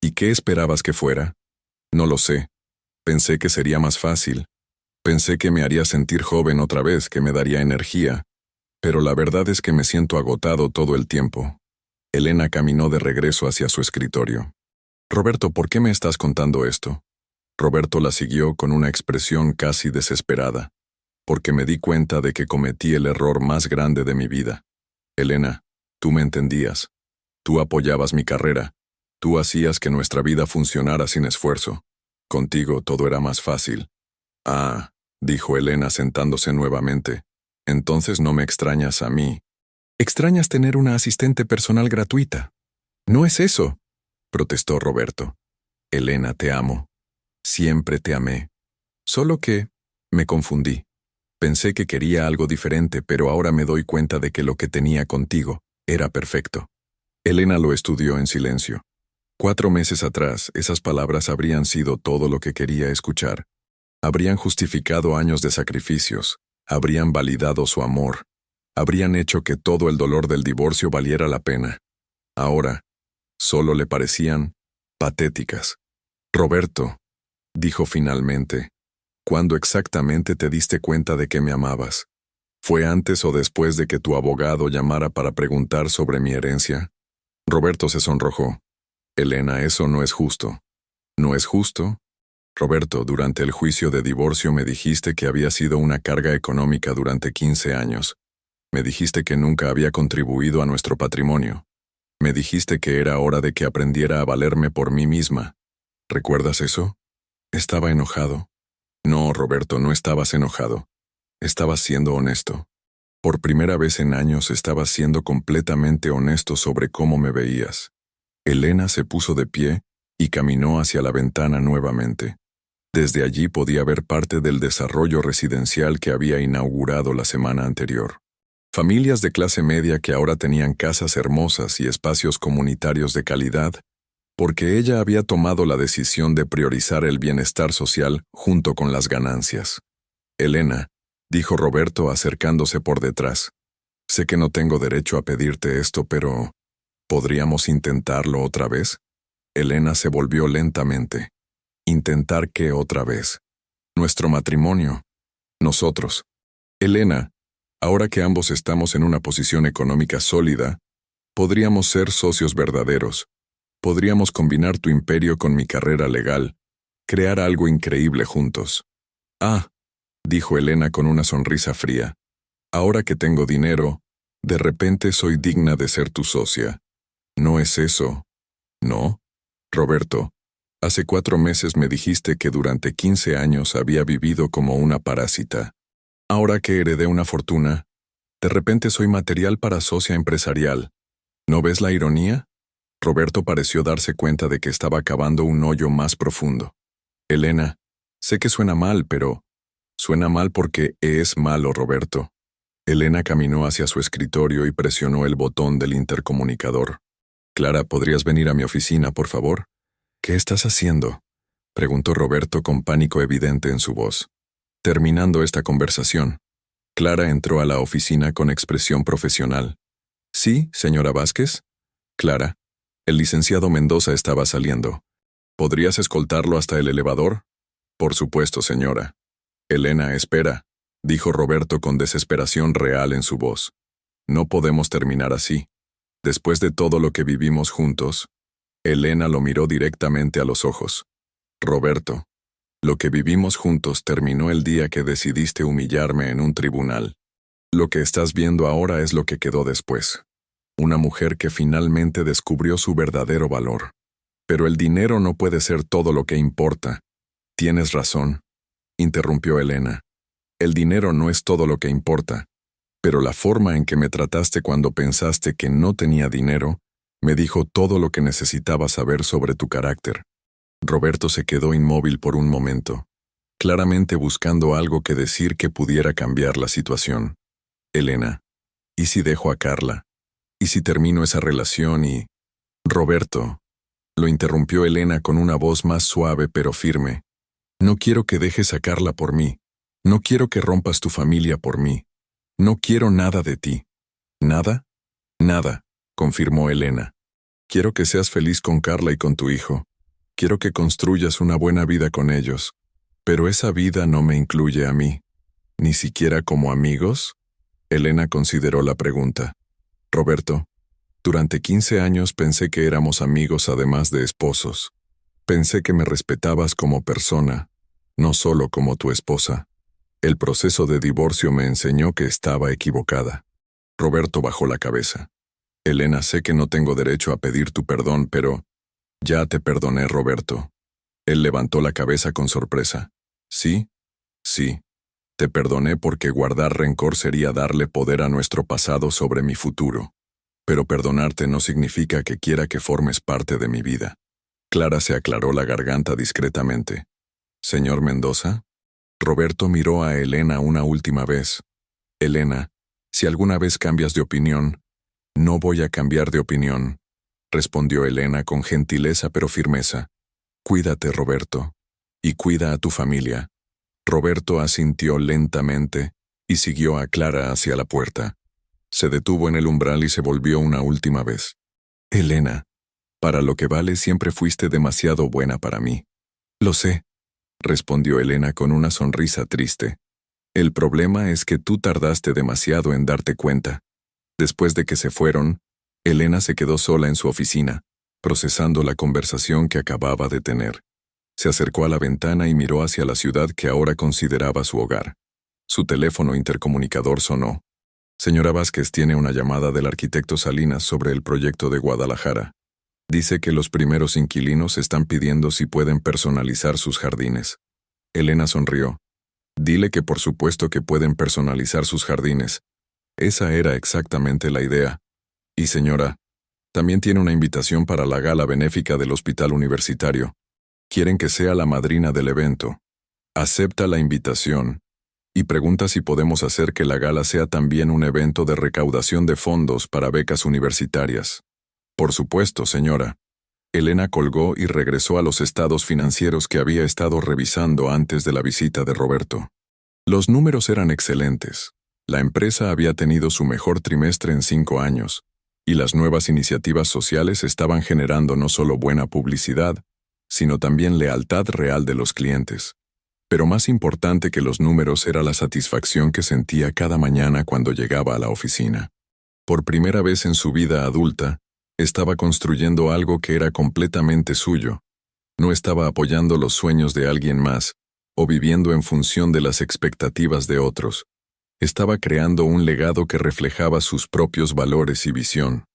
¿Y qué esperabas que fuera? No lo sé. Pensé que sería más fácil. Pensé que me haría sentir joven otra vez, que me daría energía. Pero la verdad es que me siento agotado todo el tiempo. Elena caminó de regreso hacia su escritorio. Roberto, ¿por qué me estás contando esto? Roberto la siguió con una expresión casi desesperada. Porque me di cuenta de que cometí el error más grande de mi vida. Elena, tú me entendías. Tú apoyabas mi carrera. Tú hacías que nuestra vida funcionara sin esfuerzo. Contigo todo era más fácil. Ah, dijo Elena sentándose nuevamente. Entonces no me extrañas a mí. Extrañas tener una asistente personal gratuita. No es eso, protestó Roberto. Elena, te amo. Siempre te amé. Solo que me confundí. Pensé que quería algo diferente, pero ahora me doy cuenta de que lo que tenía contigo era perfecto. Elena lo estudió en silencio. 4 meses atrás, esas palabras habrían sido todo lo que quería escuchar. Habrían justificado años de sacrificios, habrían validado su amor, habrían hecho que todo el dolor del divorcio valiera la pena. Ahora, solo le parecían patéticas. Roberto, dijo finalmente, ¿cuándo exactamente te diste cuenta de que me amabas? ¿Fue antes o después de que tu abogado llamara para preguntar sobre mi herencia? Roberto se sonrojó. Elena, eso no es justo. ¿No es justo? Roberto, durante el juicio de divorcio me dijiste que había sido una carga económica durante 15 años. Me dijiste que nunca había contribuido a nuestro patrimonio. Me dijiste que era hora de que aprendiera a valerme por mí misma. ¿Recuerdas eso? Estaba enojado. No, Roberto, no estabas enojado. Estabas siendo honesto. Por primera vez en años estabas siendo completamente honesto sobre cómo me veías. Elena se puso de pie y caminó hacia la ventana nuevamente. Desde allí podía ver parte del desarrollo residencial que había inaugurado la semana anterior. Familias de clase media que ahora tenían casas hermosas y espacios comunitarios de calidad, porque ella había tomado la decisión de priorizar el bienestar social junto con las ganancias. Elena, dijo Roberto acercándose por detrás, sé que no tengo derecho a pedirte esto, pero ¿podríamos intentarlo otra vez? Elena se volvió lentamente. ¿Intentar qué otra vez? Nuestro matrimonio. Nosotros. Elena, ahora que ambos estamos en una posición económica sólida, podríamos ser socios verdaderos. Podríamos combinar tu imperio con mi carrera legal, crear algo increíble juntos. Ah, dijo Elena con una sonrisa fría. Ahora que tengo dinero, de repente soy digna de ser tu socia. ¿No es eso? ¿No? Roberto, hace 4 meses me dijiste que durante 15 años había vivido como una parásita. Ahora que heredé una fortuna, de repente soy material para socia empresarial. ¿No ves la ironía? Roberto pareció darse cuenta de que estaba cavando un hoyo más profundo. Elena, sé que suena mal, pero suena mal porque es malo, Roberto. Elena caminó hacia su escritorio y presionó el botón del intercomunicador. Clara, ¿podrías venir a mi oficina, por favor? ¿Qué estás haciendo? Preguntó Roberto con pánico evidente en su voz. Terminando esta conversación, Clara entró a la oficina con expresión profesional. ¿Sí, señora Vázquez? Clara, el licenciado Mendoza estaba saliendo. ¿Podrías escoltarlo hasta el elevador? Por supuesto, señora. Elena, espera, dijo Roberto con desesperación real en su voz. No podemos terminar así. Después de todo lo que vivimos juntos, Elena lo miró directamente a los ojos. Roberto, lo que vivimos juntos terminó el día que decidiste humillarme en un tribunal. Lo que estás viendo ahora es lo que quedó después. Una mujer que finalmente descubrió su verdadero valor. Pero el dinero no puede ser todo lo que importa. Tienes razón, interrumpió Elena. El dinero no es todo lo que importa, pero la forma en que me trataste cuando pensaste que no tenía dinero me dijo todo lo que necesitaba saber sobre tu carácter. Roberto se quedó inmóvil por un momento, claramente buscando algo que decir que pudiera cambiar la situación. Elena, ¿y si dejo a Carla? ¿Y si termino esa relación y...? Roberto, lo interrumpió Elena con una voz más suave pero firme. No quiero que dejes a Carla por mí. No quiero que rompas tu familia por mí. No quiero nada de ti. ¿Nada? Nada, confirmó Elena. Quiero que seas feliz con Carla y con tu hijo. Quiero que construyas una buena vida con ellos. Pero esa vida no me incluye a mí. ¿Ni siquiera como amigos? Elena consideró la pregunta. Roberto, durante 15 años pensé que éramos amigos además de esposos. Pensé que me respetabas como persona, no solo como tu esposa. El proceso de divorcio me enseñó que estaba equivocada. Roberto bajó la cabeza. Elena, sé que no tengo derecho a pedir tu perdón, pero... Ya te perdoné, Roberto. Él levantó la cabeza con sorpresa. ¿Sí? Sí. Te perdoné porque guardar rencor sería darle poder a nuestro pasado sobre mi futuro. Pero perdonarte no significa que quiera que formes parte de mi vida. Clara se aclaró la garganta discretamente. ¿Señor Mendoza? Roberto miró a Elena una última vez. Elena, si alguna vez cambias de opinión, no voy a cambiar de opinión, respondió Elena con gentileza pero firmeza. Cuídate, Roberto, y cuida a tu familia. Roberto asintió lentamente y siguió a Clara hacia la puerta. Se detuvo en el umbral y se volvió una última vez. Elena, para lo que vale siempre fuiste demasiado buena para mí. Lo sé, respondió Elena con una sonrisa triste. El problema es que tú tardaste demasiado en darte cuenta. Después de que se fueron, Elena se quedó sola en su oficina, procesando la conversación que acababa de tener. Se acercó a la ventana y miró hacia la ciudad que ahora consideraba su hogar. Su teléfono intercomunicador sonó. Señora Vázquez, tiene una llamada del arquitecto Salinas sobre el proyecto de Guadalajara. Dice que los primeros inquilinos están pidiendo si pueden personalizar sus jardines. Elena sonrió. Dile que por supuesto que pueden personalizar sus jardines. Esa era exactamente la idea. Y señora, también tiene una invitación para la gala benéfica del hospital universitario. Quieren que sea la madrina del evento. Acepta la invitación y pregunta si podemos hacer que la gala sea también un evento de recaudación de fondos para becas universitarias. Por supuesto, señora. Elena colgó y regresó a los estados financieros que había estado revisando antes de la visita de Roberto. Los números eran excelentes. La empresa había tenido su mejor trimestre en 5 años, y las nuevas iniciativas sociales estaban generando no solo buena publicidad, sino también lealtad real de los clientes. Pero más importante que los números era la satisfacción que sentía cada mañana cuando llegaba a la oficina. Por primera vez en su vida adulta, estaba construyendo algo que era completamente suyo. No estaba apoyando los sueños de alguien más, o viviendo en función de las expectativas de otros. Estaba creando un legado que reflejaba sus propios valores y visión.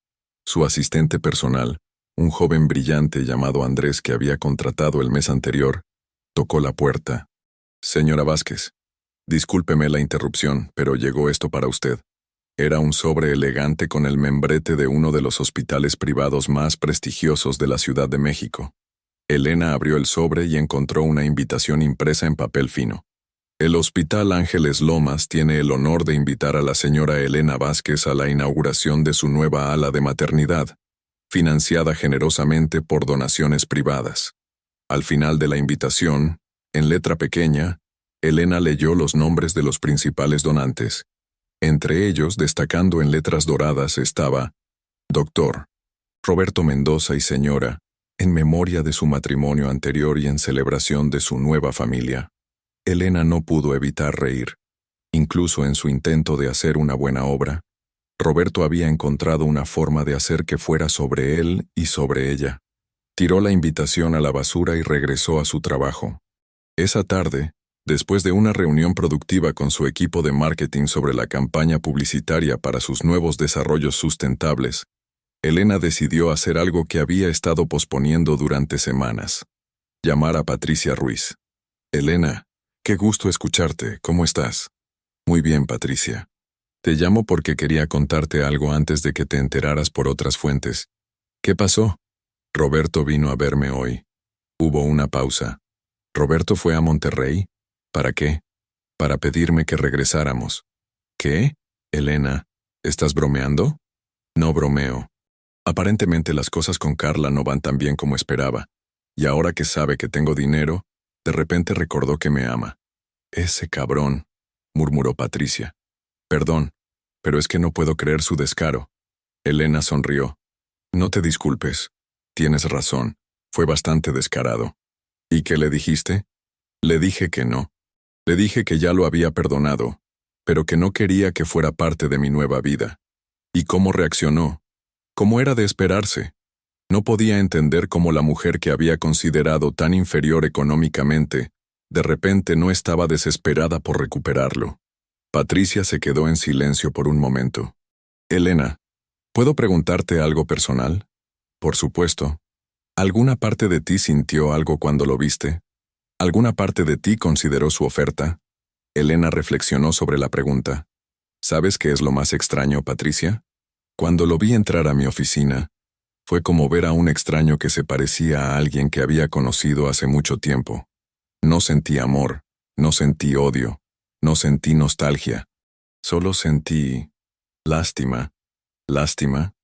Su asistente personal, un joven brillante llamado Andrés que había contratado el mes anterior, tocó la puerta. Señora Vázquez, discúlpeme la interrupción, pero llegó esto para usted. Era un sobre elegante con el membrete de uno de los hospitales privados más prestigiosos de la Ciudad de México. Elena abrió el sobre y encontró una invitación impresa en papel fino. El Hospital Ángeles Lomas tiene el honor de invitar a la señora Elena Vázquez a la inauguración de su nueva ala de maternidad, financiada generosamente por donaciones privadas. Al final de la invitación, en letra pequeña, Elena leyó los nombres de los principales donantes. Entre ellos, destacando en letras doradas, estaba Dr. Roberto Mendoza y señora, en memoria de su matrimonio anterior y en celebración de su nueva familia. Elena no pudo evitar reír. Incluso en su intento de hacer una buena obra, Roberto había encontrado una forma de hacer que fuera sobre él y sobre ella. Tiró la invitación a la basura y regresó a su trabajo. Esa tarde, después de una reunión productiva con su equipo de marketing sobre la campaña publicitaria para sus nuevos desarrollos sustentables, Elena decidió hacer algo que había estado posponiendo durante semanas: llamar a Patricia Ruiz. Elena, qué gusto escucharte. ¿Cómo estás? Muy bien, Patricia. Te llamo porque quería contarte algo antes de que te enteraras por otras fuentes. ¿Qué pasó? Roberto vino a verme hoy. Hubo una pausa. ¿Roberto fue a Monterrey? ¿Para qué? Para pedirme que regresáramos. ¿Qué? Elena, ¿estás bromeando? No bromeo. Aparentemente las cosas con Carla no van tan bien como esperaba, y ahora que sabe que tengo dinero, de repente recordó que me ama. Ese cabrón, murmuró Patricia. Perdón, pero es que no puedo creer su descaro. Elena sonrió. No te disculpes. Tienes razón, fue bastante descarado. ¿Y qué le dijiste? Le dije que no. Le dije que ya lo había perdonado, pero que no quería que fuera parte de mi nueva vida. ¿Y cómo reaccionó? Como era de esperarse. No podía entender cómo la mujer que había considerado tan inferior económicamente, de repente no estaba desesperada por recuperarlo. Patricia se quedó en silencio por un momento. Elena, ¿puedo preguntarte algo personal? Por supuesto. ¿Alguna parte de ti sintió algo cuando lo viste? ¿Alguna parte de ti consideró su oferta? Elena reflexionó sobre la pregunta. ¿Sabes qué es lo más extraño, Patricia? Cuando lo vi entrar a mi oficina, fue como ver a un extraño que se parecía a alguien que había conocido hace mucho tiempo. No sentí amor, no sentí odio, no sentí nostalgia. Solo sentí lástima. ¿Lástima?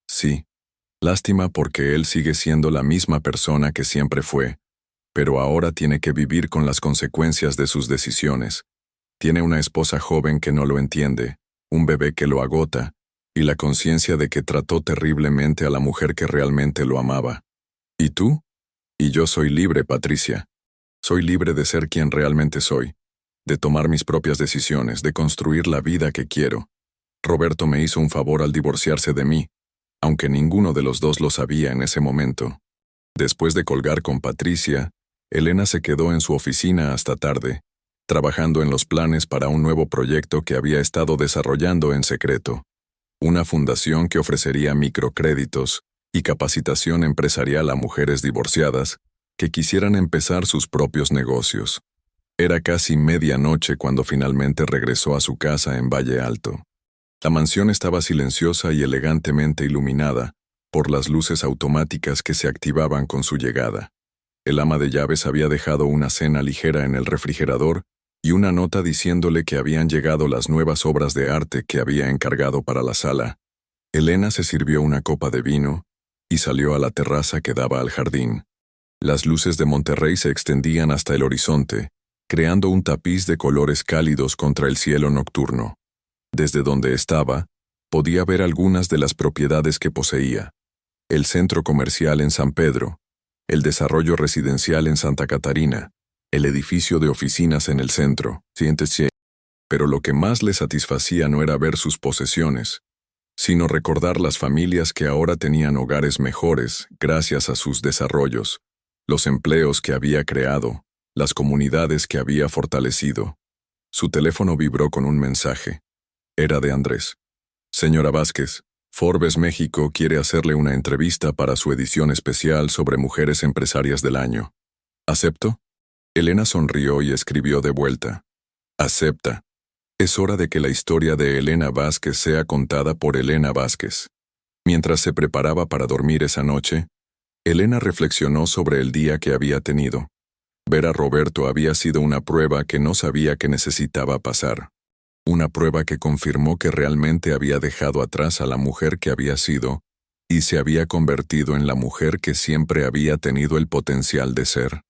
Sí. Lástima porque él sigue siendo la misma persona que siempre fue, pero ahora tiene que vivir con las consecuencias de sus decisiones. Tiene una esposa joven que no lo entiende, un bebé que lo agota, y la conciencia de que trató terriblemente a la mujer que realmente lo amaba. ¿Y tú? Y yo soy libre, Patricia. Soy libre de ser quien realmente soy, de tomar mis propias decisiones, de construir la vida que quiero. Roberto me hizo un favor al divorciarse de mí, aunque ninguno de los dos lo sabía en ese momento. Después de colgar con Patricia, Elena se quedó en su oficina hasta tarde, trabajando en los planes para un nuevo proyecto que había estado desarrollando en secreto. Una fundación que ofrecería microcréditos y capacitación empresarial a mujeres divorciadas que quisieran empezar sus propios negocios. Era casi medianoche cuando finalmente regresó a su casa en Valle Alto. La mansión estaba silenciosa y elegantemente iluminada por las luces automáticas que se activaban con su llegada. El ama de llaves había dejado una cena ligera en el refrigerador y una nota diciéndole que habían llegado las nuevas obras de arte que había encargado para la sala. Elena se sirvió una copa de vino y salió a la terraza que daba al jardín. Las luces de Monterrey se extendían hasta el horizonte, creando un tapiz de colores cálidos contra el cielo nocturno. Desde donde estaba, podía ver algunas de las propiedades que poseía. El centro comercial en San Pedro, el desarrollo residencial en Santa Catarina, el edificio de oficinas en el centro, siéntese. Pero lo que más le satisfacía no era ver sus posesiones, sino recordar las familias que ahora tenían hogares mejores gracias a sus desarrollos, los empleos que había creado, las comunidades que había fortalecido. Su teléfono vibró con un mensaje. Era de Andrés. Señora Vázquez, Forbes México quiere hacerle una entrevista para su edición especial sobre mujeres empresarias del año. ¿Acepto? Elena sonrió y escribió de vuelta. Acepta. Es hora de que la historia de Elena Vázquez sea contada por Elena Vázquez. Mientras se preparaba para dormir esa noche, Elena reflexionó sobre el día que había tenido. Ver a Roberto había sido una prueba que no sabía que necesitaba pasar. Una prueba que confirmó que realmente había dejado atrás a la mujer que había sido y se había convertido en la mujer que siempre había tenido el potencial de ser.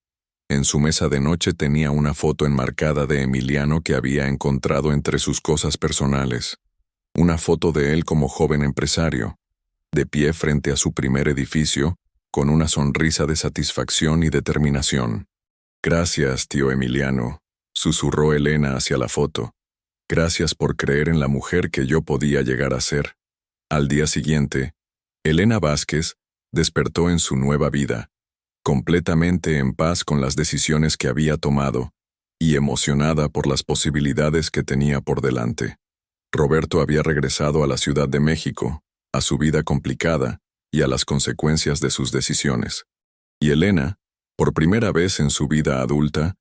En su mesa de noche tenía una foto enmarcada de Emiliano que había encontrado entre sus cosas personales. Una foto de él como joven empresario, de pie frente a su primer edificio, con una sonrisa de satisfacción y determinación. Gracias, tío Emiliano, susurró Elena hacia la foto. Gracias por creer en la mujer que yo podía llegar a ser. Al día siguiente, Elena Vázquez despertó en su nueva vida, completamente en paz con las decisiones que había tomado y emocionada por las posibilidades que tenía por delante. Roberto había regresado a la Ciudad de México, a su vida complicada y a las consecuencias de sus decisiones. Y Elena, por primera vez en su vida adulta,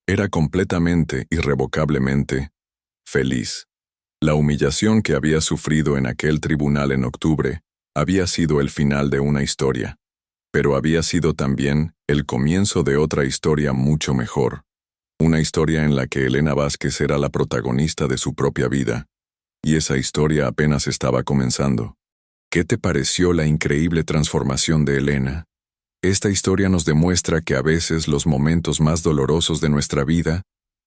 Era completamente, irrevocablemente, feliz. La humillación que había sufrido en aquel tribunal en octubre había sido el final de una historia, pero había sido también el comienzo de otra historia mucho mejor. Una historia en la que Elena Vázquez era la protagonista de su propia vida, y esa historia apenas estaba comenzando. ¿Qué te pareció la increíble transformación de Elena? Esta historia nos demuestra que a veces los momentos más dolorosos de nuestra vida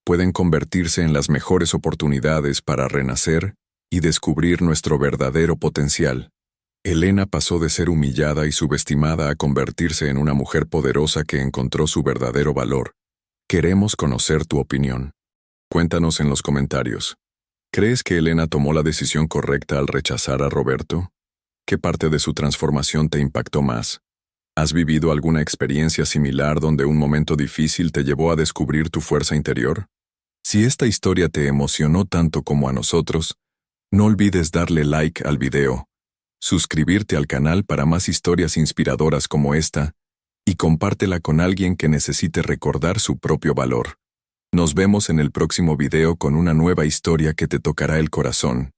pueden convertirse en las mejores oportunidades para renacer y descubrir nuestro verdadero potencial. Elena pasó de ser humillada y subestimada a convertirse en una mujer poderosa que encontró su verdadero valor. Queremos conocer tu opinión. Cuéntanos en los comentarios. ¿Crees que Elena tomó la decisión correcta al rechazar a Roberto? ¿Qué parte de su transformación te impactó más? ¿Has vivido alguna experiencia similar donde un momento difícil te llevó a descubrir tu fuerza interior? Si esta historia te emocionó tanto como a nosotros, no olvides darle like al video, suscribirte al canal para más historias inspiradoras como esta, y compártela con alguien que necesite recordar su propio valor. Nos vemos en el próximo video con una nueva historia que te tocará el corazón.